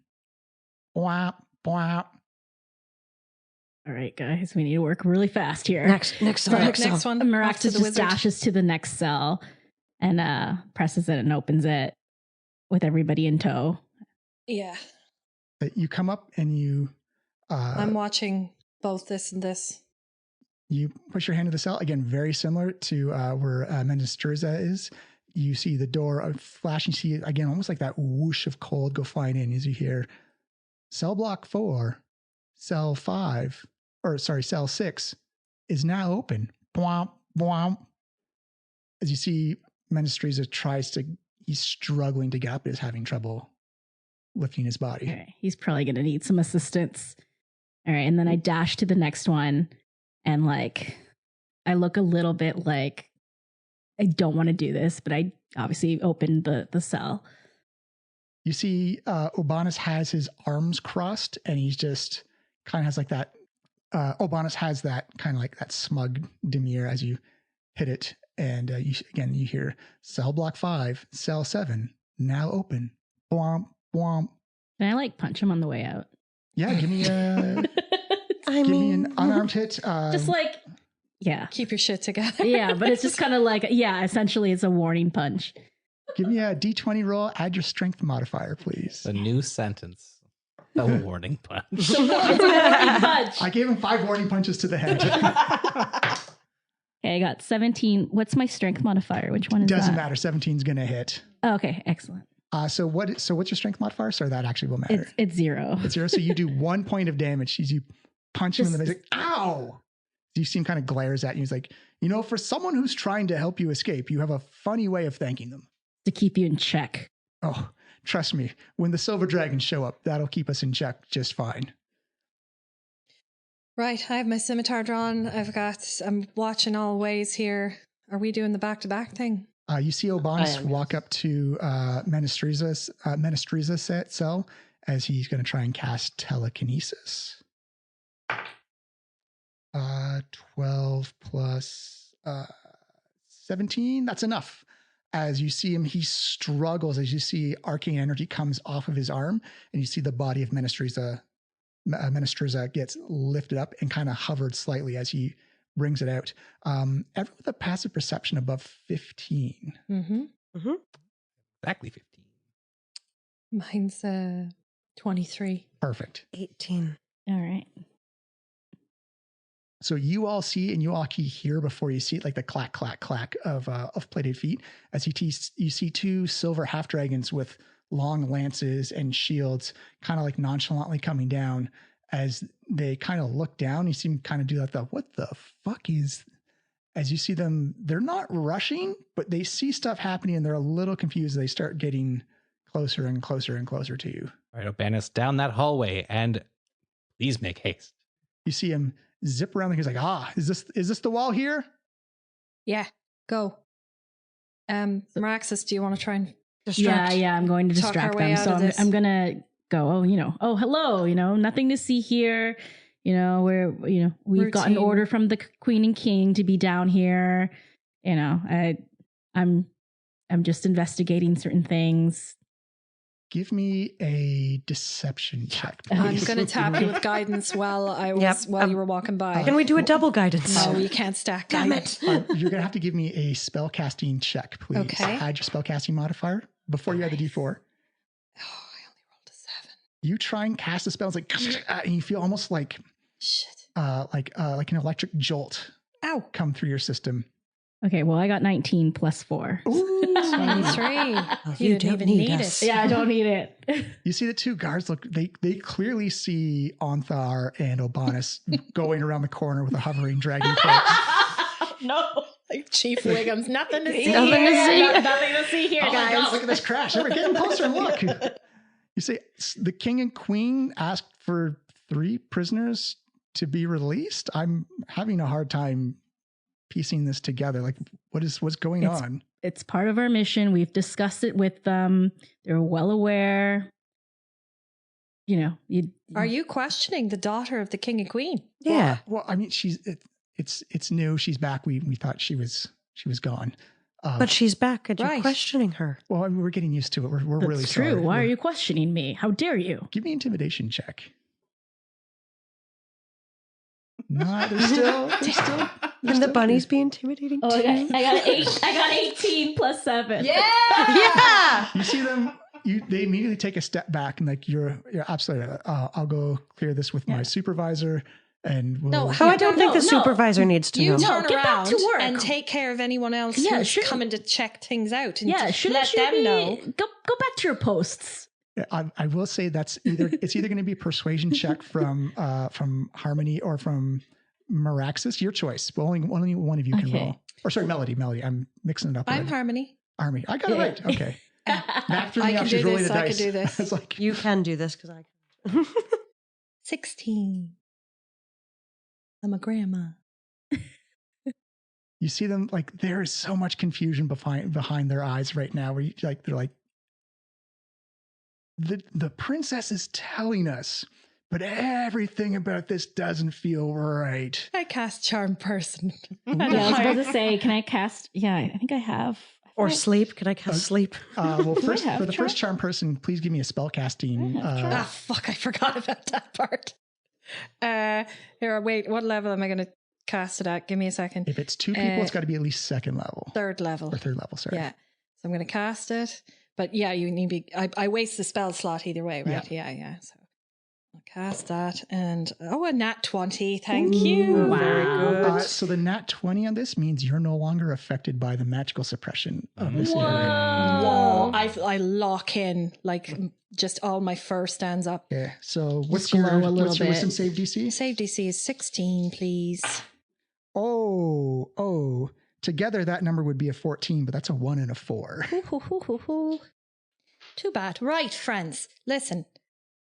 Bwap, bwap. All right, guys, we need to work really fast here. Next Next one. Maraxus the just wizard. dashes to the next cell and presses it and opens it with everybody in tow. Yeah. You come up and you... I'm watching both this and this. You push your hand to the cell. Again, very similar to where Menazurstra is. You see the door flash. You see, again, almost like that whoosh of cold go flying in as you hear cell block 4, cell 5, or sorry, cell 6 is now open. Bwomp, bwomp. As you see, Menazurstra he's struggling to get up, is having trouble lifting his body. All right, he's probably going to need some assistance. All right, and then I dash to the next one and like, I look a little bit like I don't want to do this, but I obviously opened the cell. You see Obanus has his arms crossed and he's just kind of has like that. Obanus has that kind of like that smug demeanor as you hit it. And you hear cell block 5, cell 7, now open. Bwomp, bwomp. Can I like punch him on the way out? Yeah, give me an unarmed hit. Just like, yeah. Keep your shit together. Yeah, but it's just kind of like, yeah, essentially it's a warning punch. Give me a D20 roll. Add your strength modifier, please. A new sentence. A warning punch. It's a warning punch. I gave him 5 warning punches to the head. Okay, I got 17. What's my strength modifier? Which one is Doesn't that? matter. 17's going to hit. Oh, okay, excellent. So what's your strength modifier? Sorry, that actually will matter. It's 0. It's 0. So you do 1 point of damage as you punch him in the face. Like, ow! You see him kind of glares at you. He's like, for someone who's trying to help you escape, you have a funny way of thanking them. To keep you in check. Oh, trust me. When the silver dragons show up, that'll keep us in check just fine. Right, I have my scimitar drawn. I'm watching all ways here. Are we doing the back-to-back thing? You see Obanus walk up to Menestriza's cell as he's going to try and cast telekinesis. 12 plus 17. That's enough. As you see him, he struggles as you see arcane energy comes off of his arm, and you see the body of Menestriza gets lifted up and kind of hovered slightly as he brings it out. Everyone with a passive perception above 15. Mm-hmm. Mm-hmm. Exactly 15. Mine's 23. Perfect. 18. All right. So you all see and you all can hear before you see it, like the clack, clack, clack of plated feet. As you see 2 silver half dragons with long lances and shields kind of like nonchalantly coming down. As they kind of look down, you see them kind of do that. What the fuck is, as you see them, they're not rushing, but they see stuff happening and they're a little confused. They start getting closer and closer and closer to you. All right, Obanus, down that hallway, and please make haste. You see him zip around. He's like, is this the wall here? Yeah, go. Meraxis, do you want to try and distract? Yeah, I'm going to distract them. So I'm going to go, hello, nothing to see here. We've got an order from the queen and king to be down here. I'm just investigating certain things. Give me a deception check, please. I'm going to tap you with guidance while you were walking by. Can we do a double guidance? No, you can't stack guidance. You're going to have to give me a spellcasting check, please. Okay. Add your spellcasting modifier before you add the D4. Oh, I only rolled a 7. You try and cast a spell, it's like, and you feel almost like, shit, like an electric jolt, come through your system. Okay, well, I got 19 plus 4. Ooh. 23. You didn't even need it. Yeah, I don't need it. You see the 2 guards look, they clearly see Onthar and Obanus going around the corner with a hovering dragon cloak. No. Like Chief Wiggum's, nothing to see Nothing here. Nothing to see here, Oh guys. my God, look at this crash. We're getting closer and look. You see, the king and queen asked for 3 prisoners to be released. I'm having a hard time piecing this together. Like, what's going on? It's part of our mission. We've discussed it with them. They're well aware. Are you questioning the daughter of the king and queen? Yeah. Well, I mean, it's new. She's back. We thought she was gone. But she's back and you're Right. questioning her. Well, I mean, we're getting used to it. We're That's really true. sorry. Why are you questioning me? How dare you? Give me an intimidation check. No, they're still. Can the bunnies be intimidating too? I got 8. I got 18 plus 7. Yeah. You see them. They immediately take a step back and like you're absolutely right. I'll go clear this with my supervisor and we'll. No, I don't think the supervisor needs to know. You turn get back around to work. and take care of anyone else who's coming to check things out and let them know. Go back to your posts. I will say it's either going to be a persuasion check from Harmony or from Meraxis. Your choice. But only one of you can roll. Or sorry, Melody. I'm mixing it up. I'm Harmony. Harmony. I got it right. Okay. Mac threw me I off. can She's do rolling this. the I dice. can do this. It's like You can do this because I can. 16. I'm a grandma. you see them like there is so much confusion behind their eyes right now. Where they're like the princess is telling us, but everything about this doesn't feel right. I cast Charm Person. Yeah, I was about to say, can I cast? Yeah, I think I have. Or sleep. Can I cast sleep? Well, first have for the charm? first charm person, please give me a spell casting. Fuck, I forgot about that part. Here, wait, what level am I going to cast it at? Give me a second. If it's 2 people, it's got to be at least 2nd level. 3rd level. Or 3rd level, sorry. Yeah. So I'm going to cast it. But yeah, you need I waste the spell slot either way, right? Yeah. So I'll cast that and a nat 20. Thank you. Wow. Very good. So the nat 20 on this means you're no longer affected by the magical suppression of this area. Whoa. I lock in, like just all my fur stands up. Okay, so what's Slow your a little wisdom bit. save DC? Save DC is 16, please. Oh. Together that number would be a 14, but that's a 1 and a 4. Too bad. Right, friends. Listen,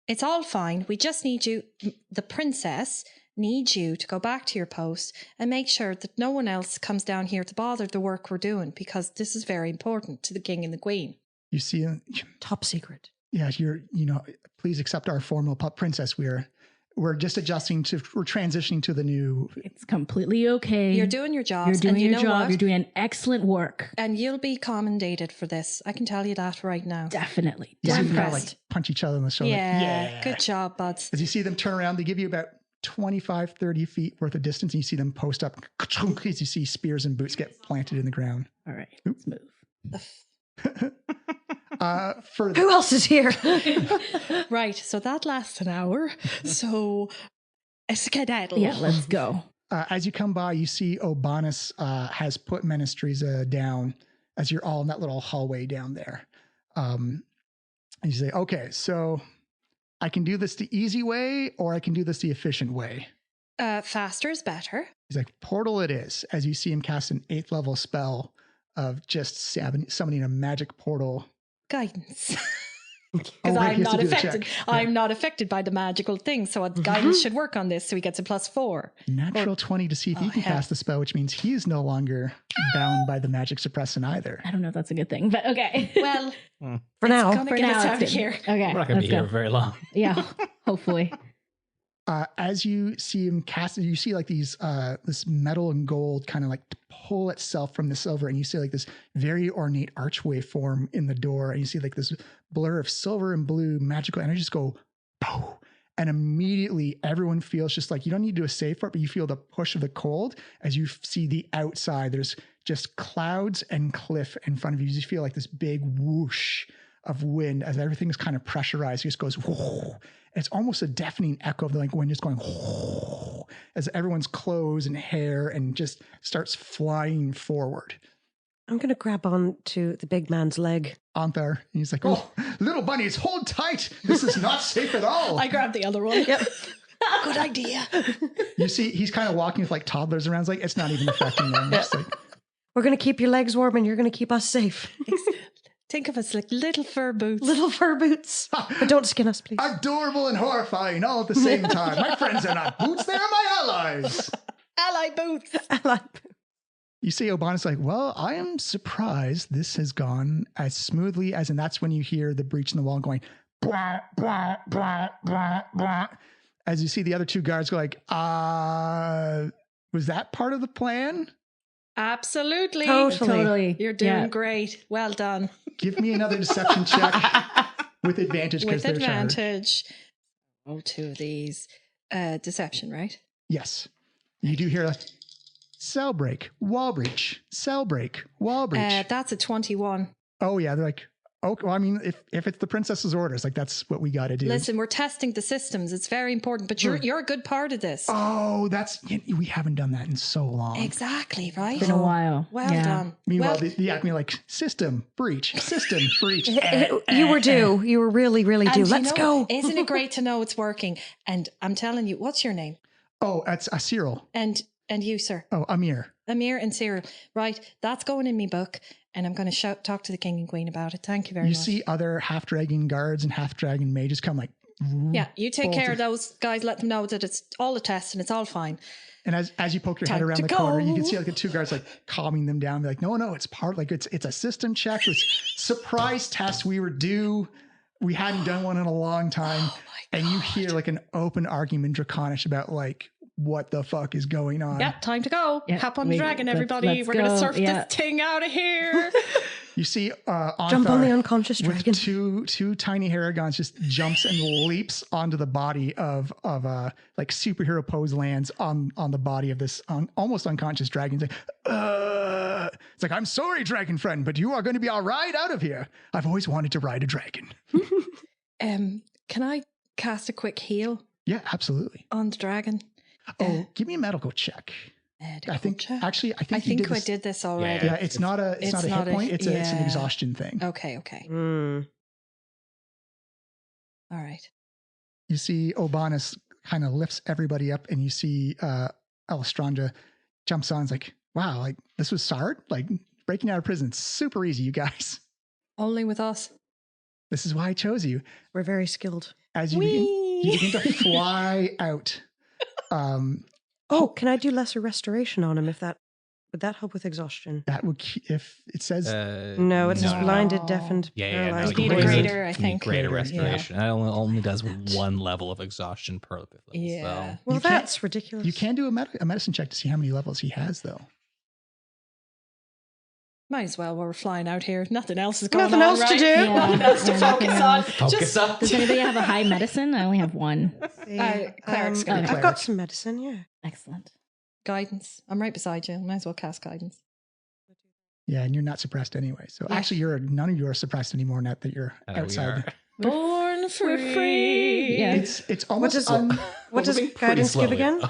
it's all fine. We just need you, the princess needs you to go back to your post and make sure that no one else comes down here to bother the work we're doing, because this is very important to the king and the queen. You see, Top secret. yeah, please accept our formal princess. We're just we're transitioning to the new. It's completely okay. You're doing your job. You're doing and you your know job. what? You're doing an excellent work. And you'll be commendated for this. I can tell you that right now. Definitely. You see them kind of impressed. like punch each other in the shoulder. Yeah. Good job, buds. As you see them turn around, they give you about 25, 30 feet worth of distance, and you see them post up. As you see spears and boots get planted in the ground. All right, let's move. Who else is here? Right. So that lasts an hour. So a skedaddle. Yeah, let's go. As you come by, you see Obanus has put Menestreza down as you're all in that little hallway down there. And you say, okay, so I can do this the easy way, or I can do this the efficient way. Faster is better. He's like, portal it is, as you see him cast an 8th level spell of just summoning a magic portal. Guidance. Oh, Because right, I'm he has to not do the affected. check. I'm not affected by the magical thing. So guidance should work on this. So he gets a +4. Natural 20 to see if he can hell. cast the spell, which means he is no longer bound by the magic suppressant either. I don't know if that's a good thing, but okay. Well, For now. gonna For get now, us it's out of good. here. Okay, We're not going to let's be here go. very long. Yeah, hopefully. As you see him cast it, you see like these this metal and gold kind of like pull itself from the silver, and you see like this very ornate archway form in the door, and you see like this blur of silver and blue magical energy just go poof, and immediately everyone feels just like, you don't need to do a save for it, but you feel the push of the cold as you see the outside. There's just clouds and cliff in front of you. You just feel like this big whoosh of wind as everything is kind of pressurized. It just goes whoo. It's almost a deafening echo of the like wind just going whoo, as everyone's clothes and hair and just starts flying forward. I'm going to grab on to the big man's leg. Anthar, and he's like, oh, little bunnies, hold tight. This is not safe at all. I grabbed the other one. Yep. Good idea. You see, he's kind of walking with like toddlers around. It's like, it's not even affecting them. Just like, We're going to keep your legs warm and you're going to keep us safe. Think of us like little fur boots. Little fur boots. But don't skin us, please. adorable and horrifying all at the same time. My friends are not boots, they are my allies. ally boots. I like You see Obanus like, well, I am surprised this has gone as smoothly as, and that's when you hear the breach in the wall going, blah, blah, blah, blah, blah. As you see the other two guards go like, was that part of the plan? Absolutely. Totally. You're doing Yeah. great. Well done. Give me another deception check with advantage. With they're charged. advantage. Oh, 2 of these. Deception, right? Yes. You do hear a cell break, wall breach, cell break, wall breach. That's a 21. Oh yeah, they're like, oh, well, I mean, if it's the princess's orders, like that's what we got to do. Listen, we're testing the systems. It's very important, but you're a good part of this. Oh, we haven't done that in so long. Exactly, right? Been a while. Well Yeah. done. Meanwhile, Well, the acme like system breach. You were due. You were really, really due. and you Let's know, go. Isn't it great to know it's working? And I'm telling you, what's your name? Oh, that's a Cyril. And you, sir. Oh, Amir. Amir and Cyril. Right. That's going in me book. And I'm going to talk to the king and queen about it. Thank you very You much. see other half dragon guards and half dragon mages come like. Yeah, you take care of bolted. those guys. Let them know that it's all a test and it's all fine. And as you poke your head Time around to the corner, you can go. see like the two guards like calming them down. Be like, no, it's part like it's a system check. It's surprise test. We were due. We hadn't done one in a long time. Oh my and you hear like an open argument Draconish about like what the fuck is going on. Yeah, time to go. Yeah, Hop on the dragon, let's everybody. We're going to go. surf Yeah. this thing out of here. You see Jump on the Anthar unconscious with dragon. two tiny Haragons just jumps and leaps onto the body of like superhero pose lands on the body of this almost unconscious dragon. It's like, it's like, I'm sorry, dragon friend, but you are going to be all right out of here. I've always wanted to ride a dragon. Can cast a quick heal Yeah, absolutely. on the dragon? Oh, give me a medical check. Medical I think check? actually, I think I think I this. did this already. Yeah, it's not a hit point. It's an yeah. exhaustion thing. Okay. Mm. All right. You see Obanus kind of lifts everybody up, and you see Alistrandra jumps on. It's like, wow, like this was hard. Like breaking out of prison, super easy, you guys. Only with us. This is why I chose you. We're very skilled. As you begin to fly out. Can I do lesser restoration on him would that help with exhaustion? That would, if it says no, it's just blinded, deafened, You paralyzed. need a greater, I think. Greater restoration. It only does one level of exhaustion per level. Yeah. So. Well, that's ridiculous. You can do a medicine check to see how many levels he has, though. Might as well while we're flying out here. Nothing else is going Nothing on, else to right? do. Yeah. Nothing else to focus on. Focus up. Does anybody have a high medicine? I only have one. Cleric's gonna I've got some medicine, yeah. Excellent. Guidance. I'm right beside you. Might as well cast guidance. Yeah, and you're not suppressed anyway. So actually, none of you are suppressed anymore now that you're outside. Born We're free. Yeah. It's almost. What does guidance give again?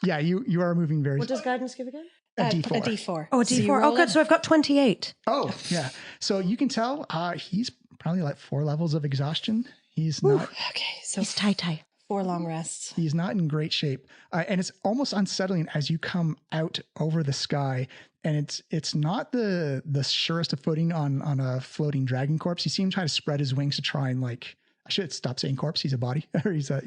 Yeah, you are moving very. What does guidance give again? A D4. A D4. Oh, a So you D4. roll Good. it. So I've got 28. Oh, yeah. So you can tell he's probably like 4 levels of exhaustion. He's not. Okay, so He's tight. 4 long rests. He's not in great shape, and it's almost unsettling as you come out over the sky. And it's not the surest of footing on a floating dragon corpse. You see him trying to spread his wings to try and like. I should stop saying corpse. He's a body, or he's a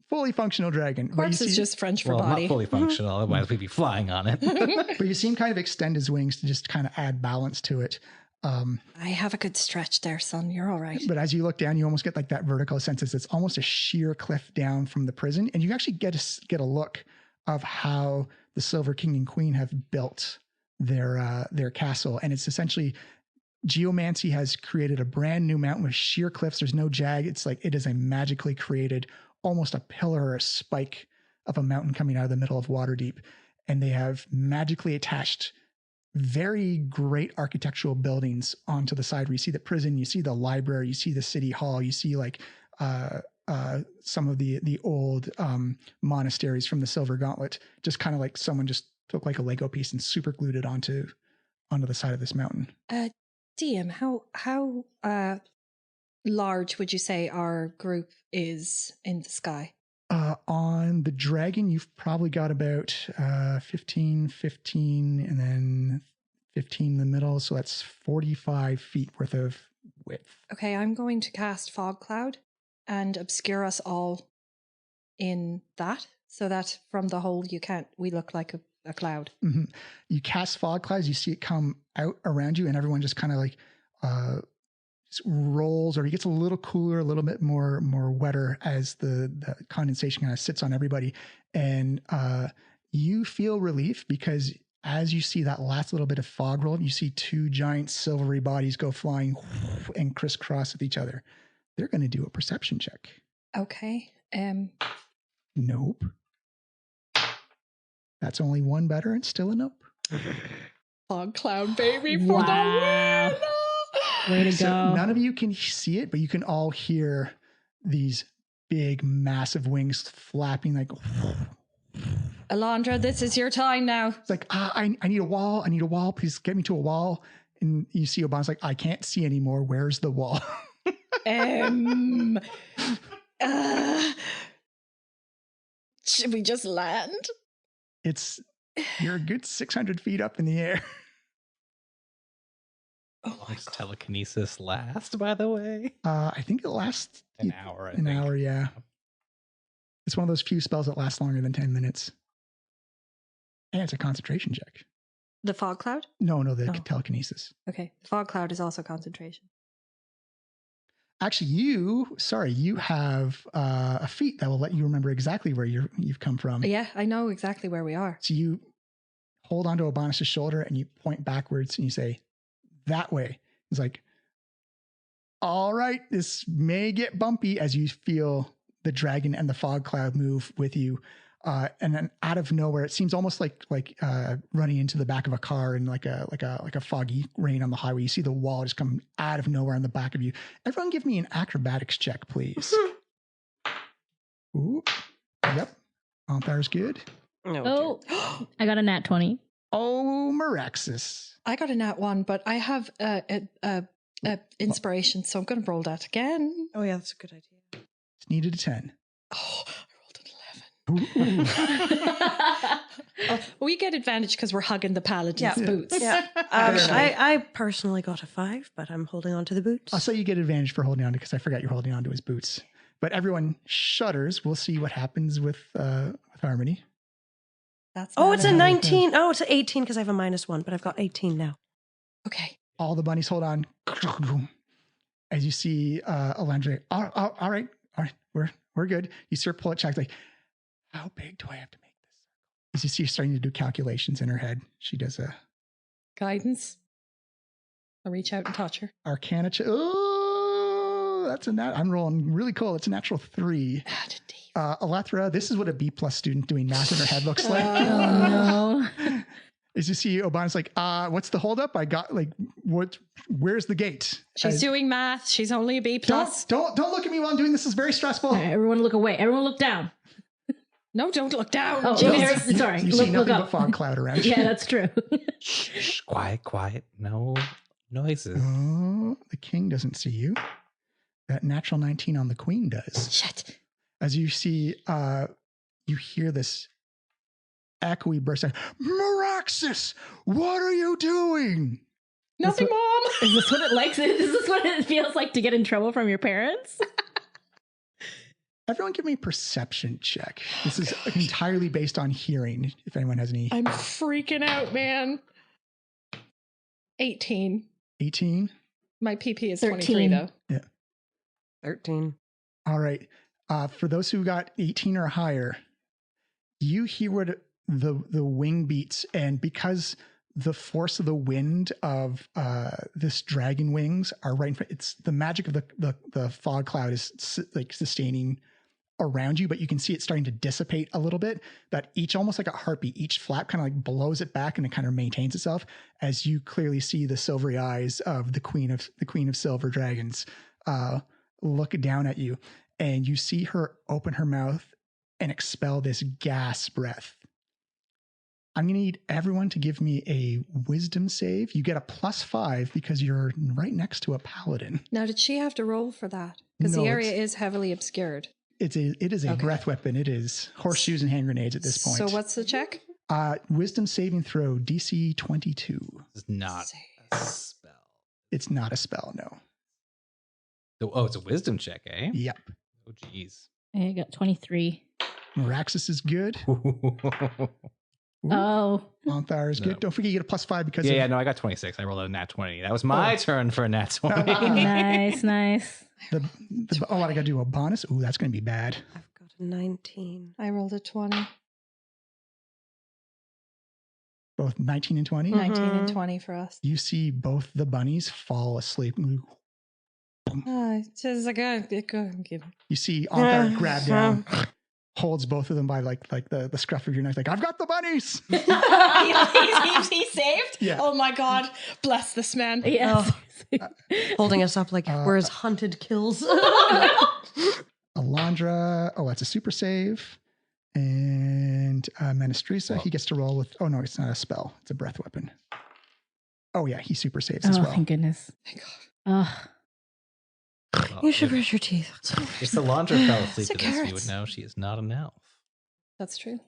fully functional dragon. Corpse is just French for body. Not fully functional, otherwise we'd be flying on it. But you see him kind of extend his wings to just kind of add balance to it. I have a good stretch there, son. You're all right. But as you look down, you almost get like that vertical sense. It's almost a sheer cliff down from the prison, and you actually get a look of how the Silver King and Queen have built their castle, and it's essentially geomancy has created a brand new mountain with sheer cliffs. There's no jag. It's like it is a magically created, almost a pillar or a spike of a mountain coming out of the middle of Waterdeep, and they have magically attached very great architectural buildings onto the side where you see the prison, you see the library, you see the city hall, you see like some of the old monasteries from the Silver Gauntlet, just kind of like someone just took like a Lego piece and super glued it onto the side of this mountain. DM, how large would you say our group is in the sky? On the dragon, you've probably got about 15, and then 15 in the middle. So that's 45 feet worth of width. Okay, I'm going to cast Fog Cloud and obscure us all in that, so that from the hole we look like a cloud. Mm-hmm. You cast fog clouds, you see it come out around you, and everyone just kind of like rolls, or it gets a little cooler, a little bit more wetter as the condensation kind of sits on everybody. And you feel relief because as you see that last little bit of fog roll, you see 2 giant silvery bodies go flying and crisscross with each other. They're going to do a perception check. Okay. Nope. That's only 1 better and still a nope. Fog Cloud, baby, for Wow. the win! Way to So go. none of you can see it, but you can all hear these big, massive wings flapping like. Alondra, this is your time now. It's like, I need a wall. I need a wall. Please get me to a wall. And you see Obama's like, I can't see anymore. Where's the wall? Should we just land? You're a good 600 feet up in the air. Oh my Does God. telekinesis last, by the way? I think it lasts An hour, An hour, yeah. It's one of those few spells that last longer than 10 minutes. And it's a concentration check. The Fog Cloud? No, the Oh. telekinesis. Okay. The Fog Cloud is also concentration. Actually, you have a feat that will let you remember exactly where you've come from. Yeah, I know exactly where we are. So you hold onto Obanus' shoulder and you point backwards and you say, that way. It's like, all right, this may get bumpy as you feel the dragon and the fog cloud move with you. And then out of nowhere, it seems almost like running into the back of a car in like a foggy rain on the highway. You see the wall just come out of nowhere on the back of you. Everyone, give me an acrobatics check, please. Ooh, yep. Althar's good. No. Oh, I got a nat 20. Oh, Meraxis. I got a nat 1, but I have inspiration, so I'm going to roll that again. Oh, yeah, that's a good idea. It's needed a 10. Oh, I rolled an 11. We get advantage because we're hugging the paladin's boots. Yeah. I personally got a 5, but I'm holding on to the boots. I'll say you get advantage for holding on to because I forgot you're holding on to his boots. But everyone shudders. We'll see what happens with Harmony. That's it's a 19. Oh, it's an 18 because I have a -1, but I've got 18 now. Okay. All the bunnies hold on. As you see Alandra, all right, we're good. You see her pull it check like, how big do I have to make this? As you see her starting to do calculations in her head, she does a Guidance. I'll reach out and touch her. Arcana check. Oh, that's a nat. I'm rolling really cool. It's a natural 3. Alethra, this is what a B+ student doing math in her head looks like. Oh, no. As you see, Obama's like, what's the holdup? I got where's the gate? She's doing math. She's only a B+. Don't look at me while I'm doing this. This is very stressful. All right, everyone look away. Everyone look down. No, don't look down. Oh, sorry. You see nothing but fog cloud around you. Yeah, that's true. Shh, quiet. No noises. Oh, the king doesn't see you. That natural 19 on the queen does. Shit. As you see, you hear this echoey burst out. Meraxis, what are you doing? Nothing, Mom. Is this what it likes? Is this what it feels like to get in trouble from your parents? Everyone give me a perception check. This is entirely based on hearing, if anyone has any. I'm freaking out, man. 18. 18? My PP is 13. 23, though. Yeah. 13. All right. For those who got 18 or higher, you hear what the wing beats, and because the force of the wind of this dragon wings are right in front, it's the magic of the fog cloud is like sustaining around you, but you can see it starting to dissipate a little bit. That each, almost like a heartbeat, each flap kind of like blows it back, and it kind of maintains itself as you clearly see the silvery eyes of the queen of silver dragons look down at you. And you see her open her mouth and expel this gas breath. I'm going to need everyone to give me a wisdom save. You get a +5 because you're right next to a paladin. Now, did she have to roll for that? Because No, the area is heavily obscured. It is a breath weapon. It is horseshoes and hand grenades at this point. So what's the check? Wisdom saving throw, DC 22. It's not a spell. It's not a spell, no. Oh, it's a wisdom check, eh? Yep. Oh, geez. I got 23. Meraxis is good. Oh. Monthar is good. No. Don't forget you get a +5 because Yeah, no, I got 26. I rolled a nat 20. That was my turn for a nat 20. Nice. I got to do a bonus. Ooh, that's going to be bad. I've got a 19. I rolled a 20. Both 19 and 20. 19 and 20 for us. You see both the bunnies fall asleep. It's like You see Onthar grab down, holds both of them by like the scruff of your neck, like, I've got the bunnies. he's saved? Yeah. Oh my God. Bless this man. Yes. Holding us up like we're his hunted kills. Alandra, that's a super save. And Menestrisa, he gets to roll with, oh no, it's not a spell. It's a breath weapon. Oh yeah, he super saves as well. Thank goodness. Thank God. You should brush your teeth. If Salandra fell asleep Sick to this, you hurts. would know she is not an elf. That's true.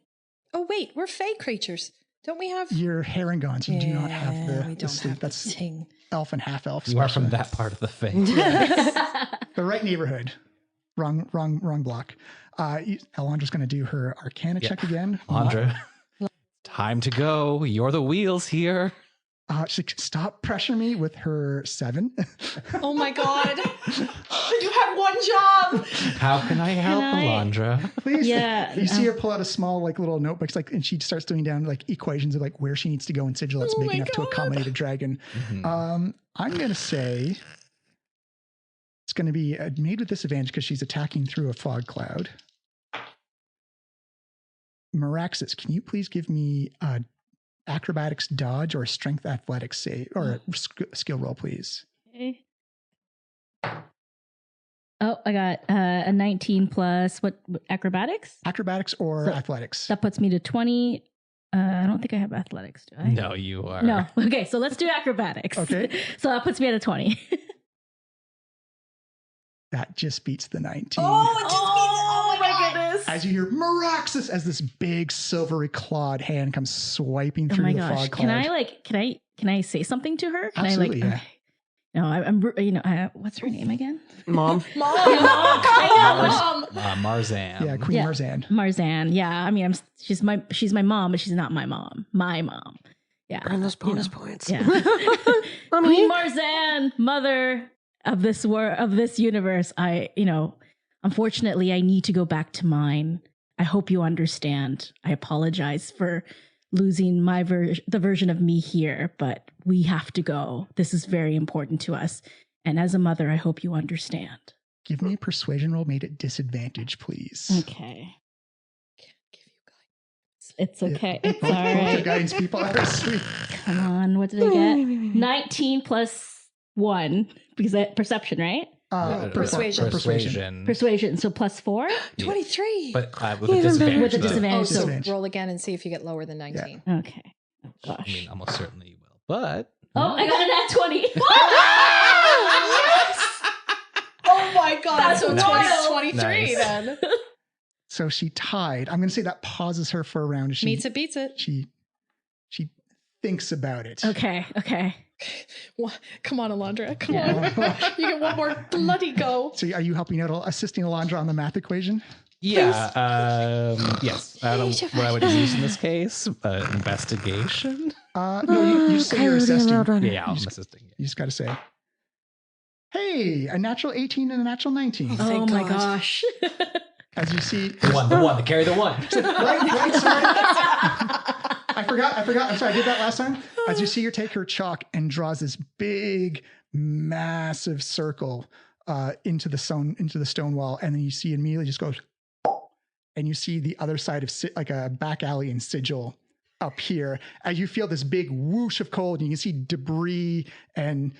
Oh wait, we're fey creatures. Don't we have... You're Herringons. You do not have we the don't sleep. have That's the thing. elf and half elf. You are from that part of the faith. The right neighborhood. Wrong block. Alandra's going to do her Arcana check again. Alandra, time to go. You're the wheels here. She stop pressuring me with her 7. Oh my God. You had one job. How can I help, Alandra? Please. Yeah. You see her pull out a small little notebook, and she starts doing down equations of where she needs to go in sigil that's big enough to accommodate a dragon. Mm-hmm. I'm going to say it's going to be made with disadvantage because she's attacking through a fog cloud. Meraxis, can you please give me acrobatics dodge or strength athletics save or a skill roll, please? Okay. Oh, I got a 19 plus what acrobatics? Acrobatics or So athletics? That puts me to 20. I don't think I have athletics, do I? No, you are. No. Okay, so let's do acrobatics. Okay. So that puts me at a 20. That just beats the 19. Oh my goodness. As you hear Meraxis, as this big silvery clawed hand comes swiping through the fog cloud. Can I say something to her? Can Absolutely, I yeah. okay. No, I'm what's her name again? Mom. Mom. Marzan. Yeah, Queen Marzan. Marzan. Yeah, I mean, she's my mom, but she's not my mom. My mom. Yeah. Earn those bonus points. Yeah. Mommy. Queen Marzan, mother of this of this universe. Unfortunately, I need to go back to mine. I hope you understand. I apologize for losing the version of me here, but we have to go. This is very important to us. And as a mother, I hope you understand. Give me a persuasion roll made at disadvantage, please. Okay. Can't give you guidance. It's okay. Yeah. It's Both all right. the guidance people are sweet. Come on. What did I get? 19 plus 1. Because perception, right? Persuasion. Persuasion. So plus 4? 23. But with a disadvantage. With a though. disadvantage. So Disadvantage. roll again and see if you get lower than 19. Okay. Oh, I gosh. mean, almost certainly you will. But Oh, I got a nat 20. Oh my god. That's So wild. 23 Nice. then. So she tied. I'm going to say that pauses her for a round. She, Meets it, beats it. She thinks about it. Okay. Come on, Alondra. Come Yeah. on. You get one more bloody go. So are you helping out, assisting Alondra on the math equation? yeah, yes. I don't know what I would use in this case. Investigation. No, you say you're assisting. Yeah, I'm assisting. You just got to say, hey, a natural 18 and a natural 19. Oh Thank my God. gosh. As you see, The one, carry the one. right, sorry. I forgot. I'm sorry, I did that last time. As you see her take her chalk and draws this big, massive circle into the stone wall, and then you see immediately just goes, and you see the other side of like a back alley in Sigil up here. As you feel this big whoosh of cold, and you can see debris and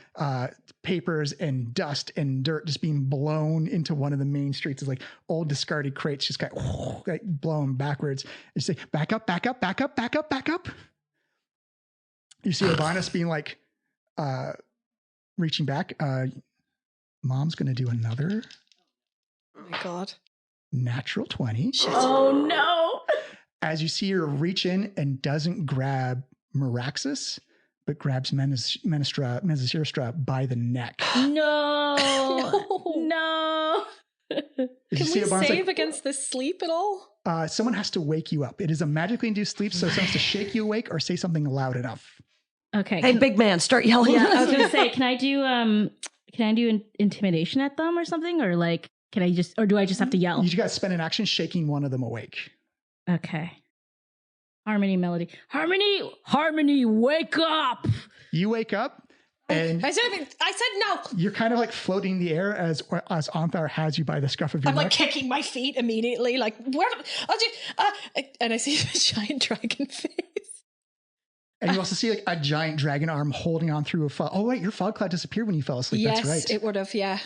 papers and dust and dirt just being blown into one of the main streets. It's like old discarded crates just got like blown backwards. And you say, back up, back up, back up, back up, back up. You see Urbanus being like, reaching back. Mom's going to do another Oh my god. natural 20. Oh no. As you see her reach in and doesn't grab Meraxis, but grabs Menisira by the neck. No. No. As Can you we see Urbanus save like, against this sleep at all? someone has to wake you up. It is a magically induced sleep, so someone has to shake you awake or say something loud enough. Okay. Hey, big man, start yelling. Yeah, I was gonna say, can I do intimidation at them or something, or like, or do I just have to yell? You got to spend an action shaking one of them awake. Okay. Harmony, melody, harmony, wake up! You wake up and I said no. you're kind of like floating in the air as Anthar has you by the scruff of your I'm like neck. kicking my feet immediately, like where? And I see a giant dragon face. And you also see like a giant dragon arm holding on through a fog. Oh wait, your fog cloud disappeared when you fell asleep. Yes, That's right. it would have. Yeah.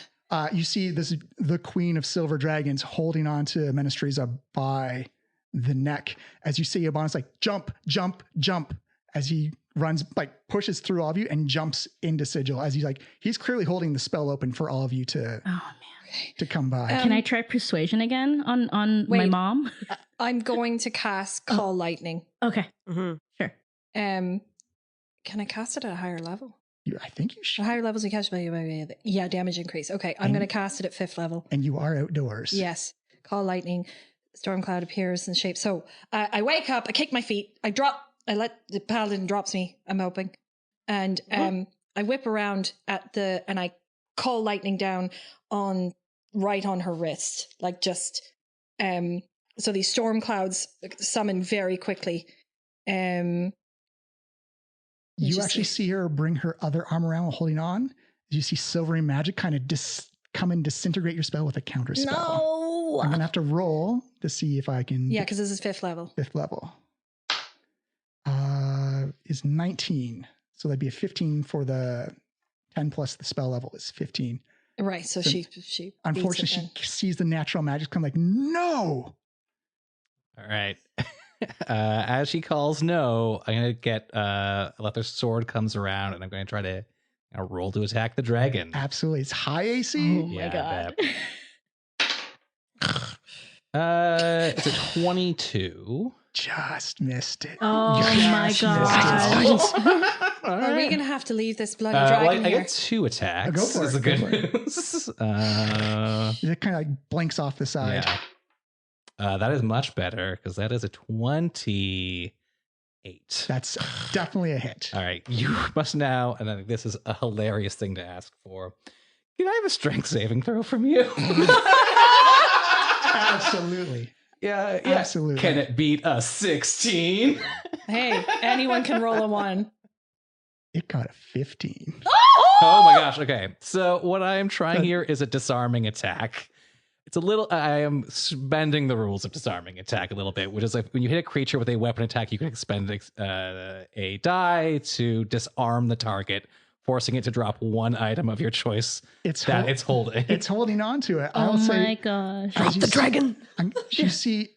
You see the Queen of Silver Dragons holding on to Menestriza by the neck as you see Urbanus like jump, jump, jump as he runs, like pushes through all of you and jumps into Sigil as he's clearly holding the spell open for all of you to come by. Can I try persuasion again on my wait. mom? I'm going to cast Call Lightning. Okay. Mm-hmm. Sure. Can I cast it at a higher level? I think you At should. higher levels, you cast damage increase. Okay, I'm going to cast it at 5th level. And you are outdoors. Yes. Call Lightning. Storm cloud appears in shape. So I wake up, I kick my feet, I let the paladin drops me, I'm hoping. And I whip around and I call lightning down right on her wrist. Like just, so these storm clouds summon very quickly. You actually see her bring her other arm around while holding on. You see silvery magic kind of come and disintegrate your spell with a counter spell. No. I'm going to have to roll to see if I can. Yeah, because this is 5th level. 5th level. Is 19. So that'd be a 15 for the 10 plus the spell level is 15. Right. So she Unfortunately, she sees the natural magic come like, no. All right. As she calls no, I'm gonna get let their sword comes around, and I'm going to try to roll to attack the dragon. Absolutely, it's high AC. Oh my god! It's a 22. Just missed it. Oh my Just god! missed it. Are we gonna have to leave this bloody dragon I here? get 2 attacks. Go for is it, the go good for news. It kind of like blinks off the side. Yeah. That is much better because that is a 28. That's definitely a hit. All right, you must now, and I think this is a hilarious thing to ask for. Can I have a strength saving throw from you? Absolutely. Yeah, Absolutely. Can it beat a 16? Hey, anyone can roll a 1. It got a 15. Oh my gosh. Okay. So what I am trying here is a disarming attack. It's a little, I am bending the rules of disarming attack a little bit, which is like when you hit a creature with a weapon attack, you can expend a die to disarm the target, forcing it to drop one item of your choice it's holding. It's holding on to it. Oh my gosh. Drop the dragon. You see,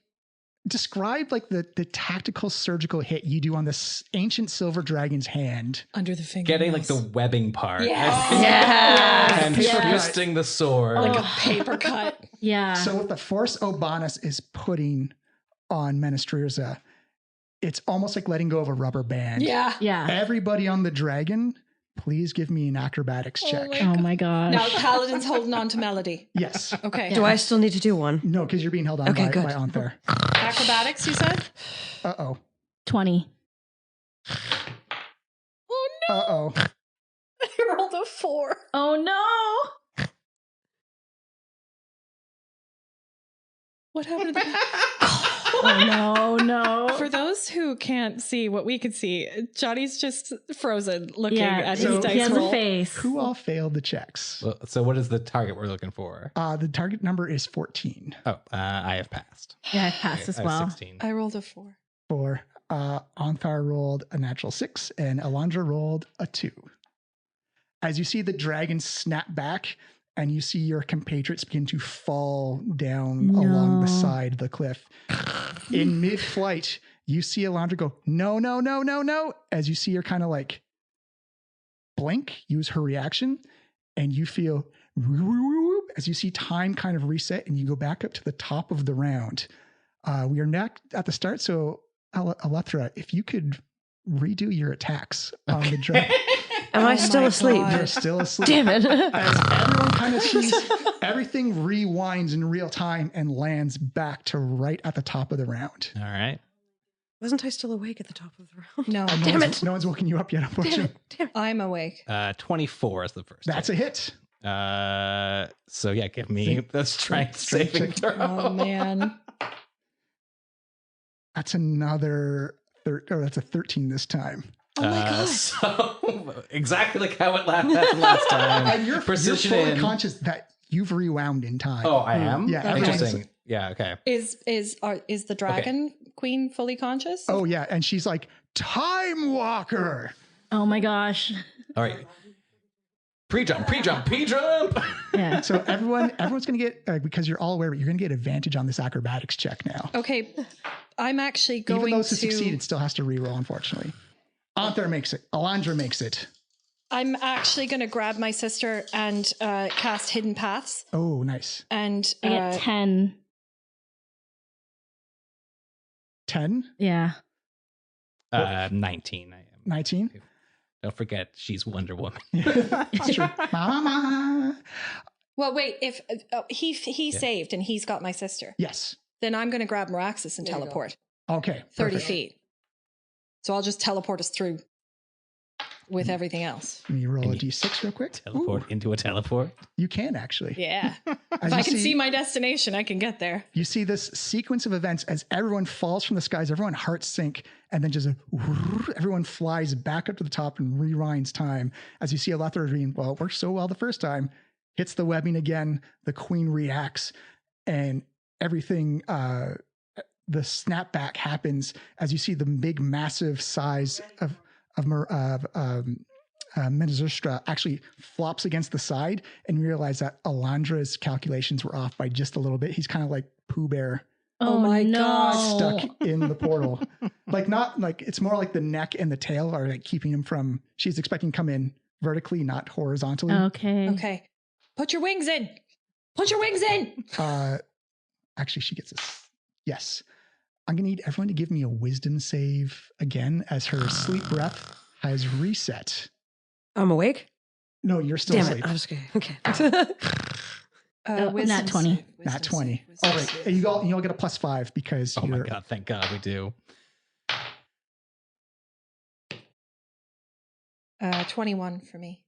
describe like the tactical surgical hit you do on this ancient silver dragon's hand. Under the finger. Getting like the webbing part. Yes. And twisting the sword. Like a paper cut. Yeah. So with the force Obanus is putting on Menestrierza, it's almost like letting go of a rubber band. Yeah. Yeah. Everybody on the dragon, please give me an acrobatics check. Oh my gosh. Now Paladin's holding on to Melody. Yes. Okay. Do I still need to do one? No, because you're being held on Okay, by good. Anther. Acrobatics, you said? Uh-oh. 20. Oh no. Uh-oh. I rolled a 4. Oh no. What happened to the Oh no. For those who can't see what we could see, Johnny's just frozen looking Yeah, at so his dice he has roll. a face. Who all failed the checks? So what is the target we're looking for? The target number is 14. Oh, I have passed. Yeah, I passed as I have well. 16. I rolled a 4. For Anthar rolled a natural 6 and Alondra rolled a 2. As you see the dragon snap back and you see your compatriots begin to fall down along the side of the cliff. In mid-flight, you see Alondra go, no, no, no, no, no. As you see her kind of like blink, use her reaction, and you feel as you see time kind of reset and you go back up to the top of the round. We are not at the start, so Alethra, if you could redo your attacks on the dragon. Am I still asleep? God. You're still asleep. Damn it. As everyone kind of sees, everything rewinds in real time and lands back to right at the top of the round. All right. Wasn't I still awake at the top of the round? No. And Damn no one's woken you up yet, unfortunately. Damn it. I'm awake. 24 is the first. That's a hit. So yeah, give me the strength Strength saving check. throw. Oh man. That's another that's a 13 this time. Oh my god. So exactly like how it happened last time. And you're Precision fully in. conscious that you've rewound in time. Oh, I am? Yeah, everyone Interesting. Yeah, okay. Is the dragon queen fully conscious? Oh yeah, and she's like, Time Walker. Oh my gosh. All right. Pre-jump. Yeah. So everyone's gonna get because you're all aware, you're gonna get advantage on this acrobatics check now. Okay. I'm actually going Even though to to succeed, it still has to reroll, unfortunately. Anther makes it. Alondra makes it. I'm actually going to grab my sister and cast Hidden Paths. Oh, nice. And I get 10. 10? Yeah. 19 I am. 19? Don't forget, she's Wonder Woman. It's true. Mama. well, wait. If he saved and he's got my sister, Yes. then I'm going to grab Meraxis and teleport Okay. 30 perfect. feet. So I'll just teleport us through with everything else. Let me roll a And you d6 real quick. Teleport Ooh, into a teleport. you can actually. Yeah. As If you I can see my destination, I can get there. You see this sequence of events as everyone falls from the skies, everyone hearts sink, and then just everyone flies back up to the top and rewinds time. As you see Alethra being, well, it worked so well the first time, hits the webbing again, the queen reacts, and everything, the snapback happens as you see the big, massive size of Menazustra actually flops against the side, and you realize that Alandra's calculations were off by just a little bit. He's kind of like Pooh Bear. Oh my God. Stuck in the portal. Not like it's more like the neck and the tail are like keeping him from, she's expecting to come in vertically, not horizontally. Okay. Put your wings in. Put your wings in. Actually, she gets this. Yes. I'm going to need everyone to give me a wisdom save again as her sleep breath has reset. I'm awake? No, you're still Damn asleep. it. I'm just kidding. Okay. Nat 20. Nat 20. All right. And you all get a +5 because Oh my God. Thank God we do. 21 for me.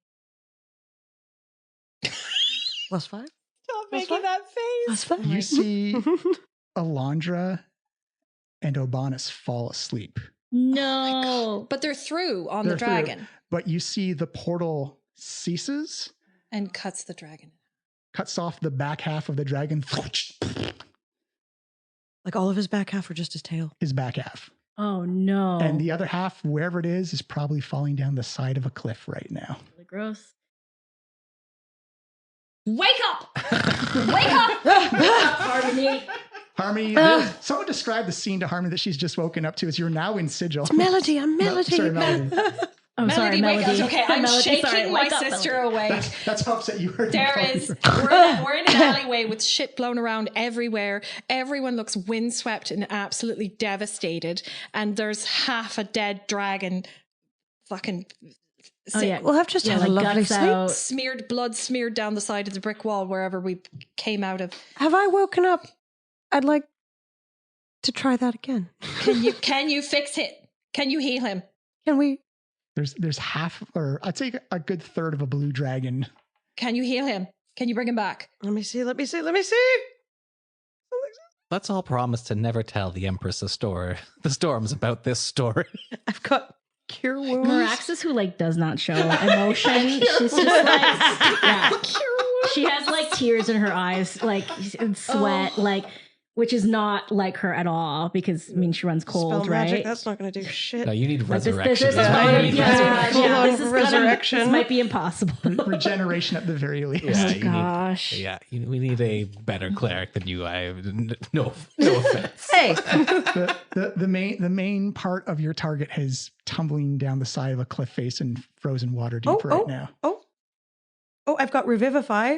+5? Stop making that face. +5? You see Alandra and Obanus fall asleep. No. But they're through on They're the through. dragon But you see the portal ceases, and cuts the dragon. cuts off the back half of the dragon, Like all of his back half or just his tail? his back half. Oh no. And the other half, wherever it is probably falling down the side of a cliff right now. Really gross. Wake up! Wake up! Harmony. Harmony, someone describe the scene to Harmony that she's just woken up to as you're now in Sigil. It's Melody. I'm Melody. Sorry, Melody. Oh, sorry, Melody, wake Melody. up. Okay, I'm Melody, shaking sorry, my wake up, sister Melody. awake. That's how upset you were. There is, we're in an alleyway with shit blown around everywhere. Everyone looks windswept and absolutely devastated. And there's half a dead dragon fucking Oh, yeah. We'll have just have a lovely guts sleep. out. smeared, blood smeared down the side of the brick wall wherever we came out of. Have I woken up? I'd like to try that again. Can you fix it? Can you heal him? Can we? There's half, or I'd say a good third of a blue dragon. Can you heal him? Can you bring him back? Let me see. Let's all promise to never tell the Empress the storms about this story. I've got cure wounds. Meraxis, who does not show emotion. She's just yeah. She has tears in her eyes, and sweat, which is not like her at all because she runs cold, Spell right? magic, that's not going to do shit. No, you need Like, resurrection. This is Resurrection. This might be impossible. Regeneration at the very least. Yeah, Oh, gosh. We need a better cleric than you. No offense. Hey, The main part of your target is tumbling down the side of a cliff face in frozen water deep now. Oh, I've got Revivify.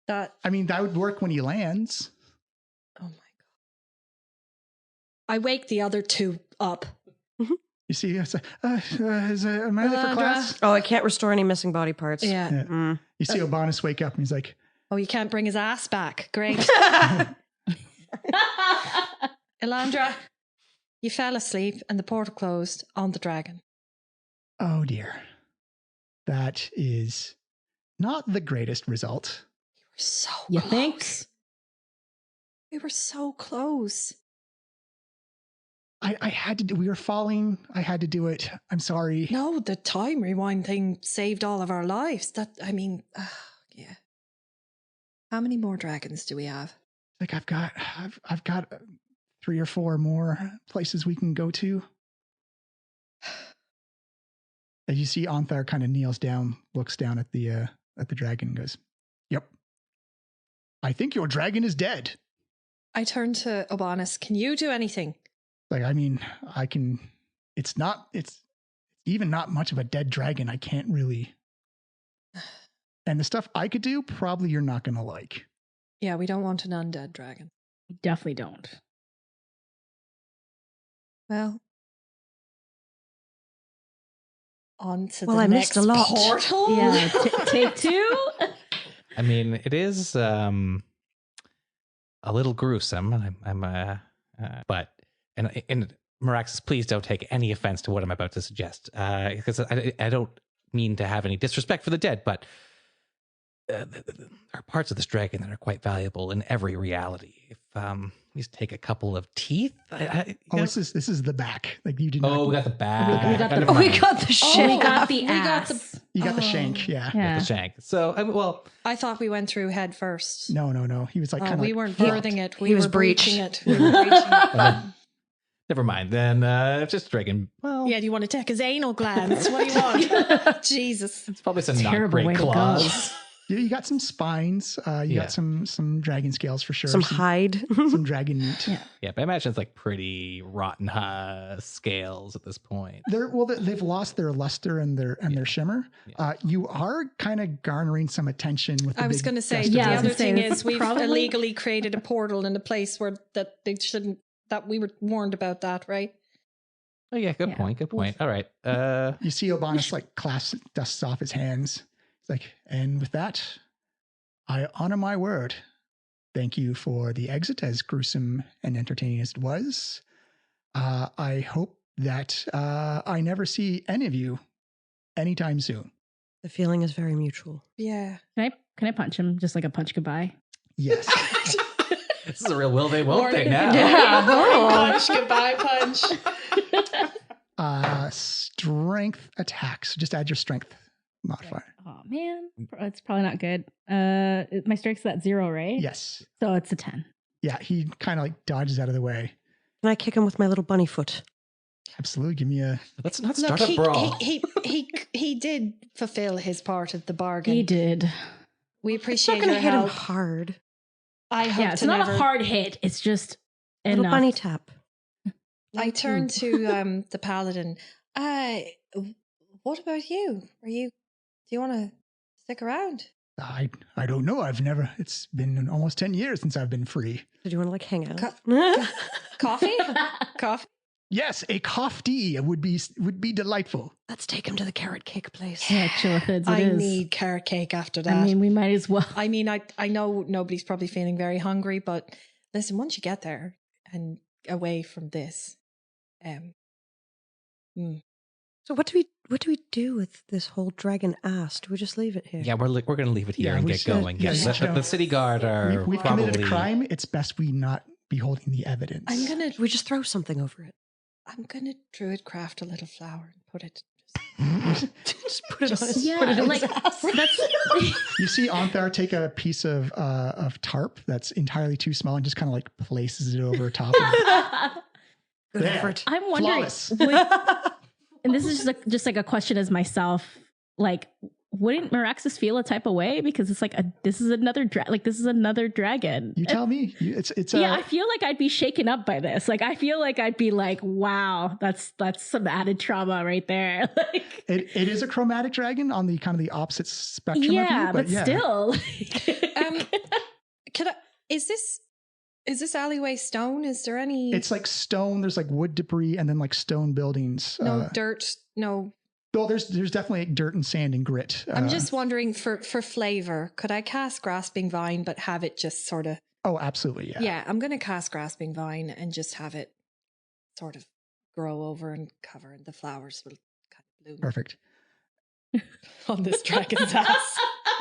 That I mean, that would work when he lands. Oh my God. I wake the other two up. You see, am I late for class? Oh, I can't restore any missing body parts. Yeah. Mm. You see Obanus wake up and he's like, Oh, you can't bring his ass back. Great. Elandra, you fell asleep and the portal closed on the dragon. oh dear. That is not the greatest result. We were so You close. think? We were so close. I had to do, we were falling. I had to do it. I'm sorry. No, the time rewind thing saved all of our lives. Yeah. How many more dragons do we have? Like I've got 3 or 4 more places we can go to. As you see, Anthar kind of kneels down, looks down at the dragon and goes, "Yep. I think your dragon is dead." I turned to Obanus. Can you do anything? Like, I mean, I can, it's even not much of a dead dragon. I can't really. And the stuff I could do, probably you're not going to like. Yeah, we don't want an undead dragon. We definitely don't. Well, on to Well, the I next missed a lot. portal. Yeah, take 2. I mean, it is a little gruesome. But Meraxis, please don't take any offense to what I'm about to suggest, because I don't mean to have any disrespect for the dead, but there are parts of this dragon that are quite valuable in every reality. If we just take a couple of teeth. This is the back. Like you did not. Oh, we got the back. We got the- Never We mind. got the shit. we got off. the ass. You got the shank, yeah. Yeah. With the shank. So, well, I thought we went through head first. No. He was like kind of. We weren't birthing it. He was were breaching breached. it. We were breaching it. never mind. Then just dragon. Well, Yeah, do you want to take his anal glands? What do you want? Jesus. it's probably some not Terrible way great to go. claws. You got some spines. You got some dragon scales for sure. Some hide. some dragon meat. Yeah, but I imagine it's like pretty rotten scales at this point. They've lost their luster and their shimmer. Yeah. You are kind of garnering some attention with. I was going to say, gust of the I was wind. other gonna say, thing it's is we've probably- illegally created a portal in a place where that they shouldn't, that we were warned about that, right? Oh yeah, good point. Good point. All right. You see Obanus like dusts off his hands. It's like, and with that, I honor my word. Thank you for the exit, as gruesome and entertaining as it was. I hope that I never see any of you anytime soon. The feeling is very mutual. Yeah. Can I punch him just like a punch goodbye? Yes. This is a real will they won't they now. Punch, goodbye, punch. Strength attacks. Just add your strength modifier. Oh man, it's probably not good. My strength's at 0, right? Yes. So it's a 10. Yeah, he kind of like dodges out of the way. Can I kick him with my little bunny foot? Absolutely. Give me a. Let's not Look, start a brawl. he did fulfill his part of the bargain. He did. We I'm not appreciate going your to hit him help. hard. I hope Yeah, it's to not never. a hard hit. It's just Little enough. bunny tap. I turned to the paladin. What about you? Do you want to stick around? I don't know. It's been almost 10 years since I've been free. Did you want to like hang out? Coffee? Coffee? Yes, a coffee would be delightful. Let's take him to the carrot cake place. Yeah, chillithids. I It is. need carrot cake after that. I mean, we might as well. I know nobody's probably feeling very hungry, but listen, once you get there and away from this, So what do we do with this whole dragon ass? Do we just leave it here? Yeah, we're going to leave it here Yeah, and we get should- going. yeah, Yes, you the know, city guard are We've probably committed a crime. It's best we not be holding the evidence. We just throw something over it. I'm gonna druid craft a little flower and put it. Just put it on his Yeah, put it on like his ass. that's. You see Anthar take a piece of tarp that's entirely too small and just kind of like places it over top of Good There. effort. I'm wondering, Flawless. and this is just like a question as myself. Like, wouldn't Meraxis feel a type of way because it's like this is another dragon? You tell me. It's Yeah, I feel like I'd be shaken up by this. Like, I feel like I'd be like, "Wow, that's some added trauma right there." Like, it is a chromatic dragon on the kind of the opposite spectrum of yeah, you, but yeah. still. Can I? Is this alleyway stone? Is there any? It's like stone. There's like wood debris and then like stone buildings. no dirt. No. Well, there's definitely dirt and sand and grit. I'm just wondering for flavor. Could I cast Grasping Vine, but have it just sort of? Oh, absolutely. Yeah. Yeah, I'm gonna cast Grasping Vine and just have it sort of grow over and cover, and the flowers will kind of bloom Perfect. on this dragon's ass.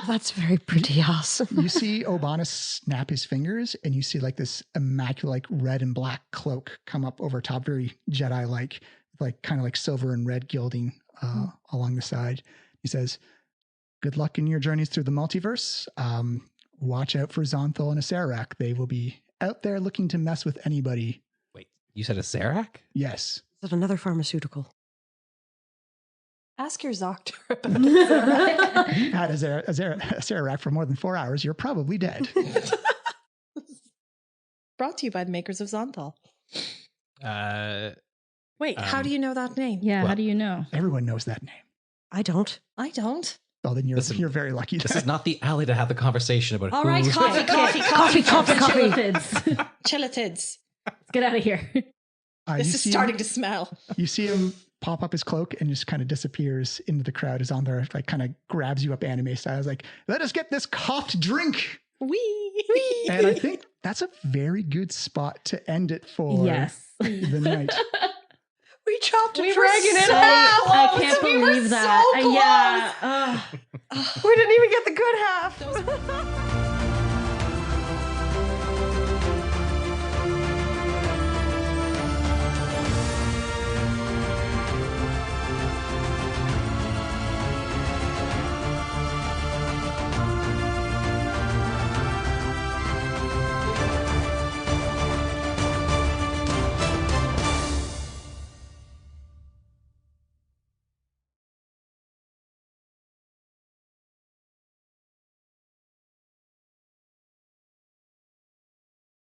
That's very pretty ass. You see Obanus snap his fingers and you see like this immaculate like red and black cloak come up over top, very Jedi like kind of like silver and red gilding along the side. He says, "Good luck in your journeys through the multiverse. Watch out for Zonthal and Acerak. They will be out there looking to mess with anybody." Wait, you said a Serac? Yes. Is that another pharmaceutical? Ask your Zoctor. You've had Acerak for more than 4 hours. You're probably dead. Brought to you by the makers of Zonthal. Wait, how do you know that name? Yeah, how Well- do you know? Everyone knows that name. I don't. I don't. Well, then Listen, you're very lucky. This is not the alley to have the conversation about All right, who's- coffee. Chillitids. Chillitids. Let's get out of here. This you is see starting him, to smell. You see him pop up his cloak and just kind of disappears into the crowd as on there, like kind of grabs you up anime style. Is like, "Let us get this coughed drink." Wee. And I think that's a very good spot to end it for Yes. the night. We chopped a We were dragon in so half. I close. can't We were believe so that. close. Yeah. Ugh. We didn't even get the good half.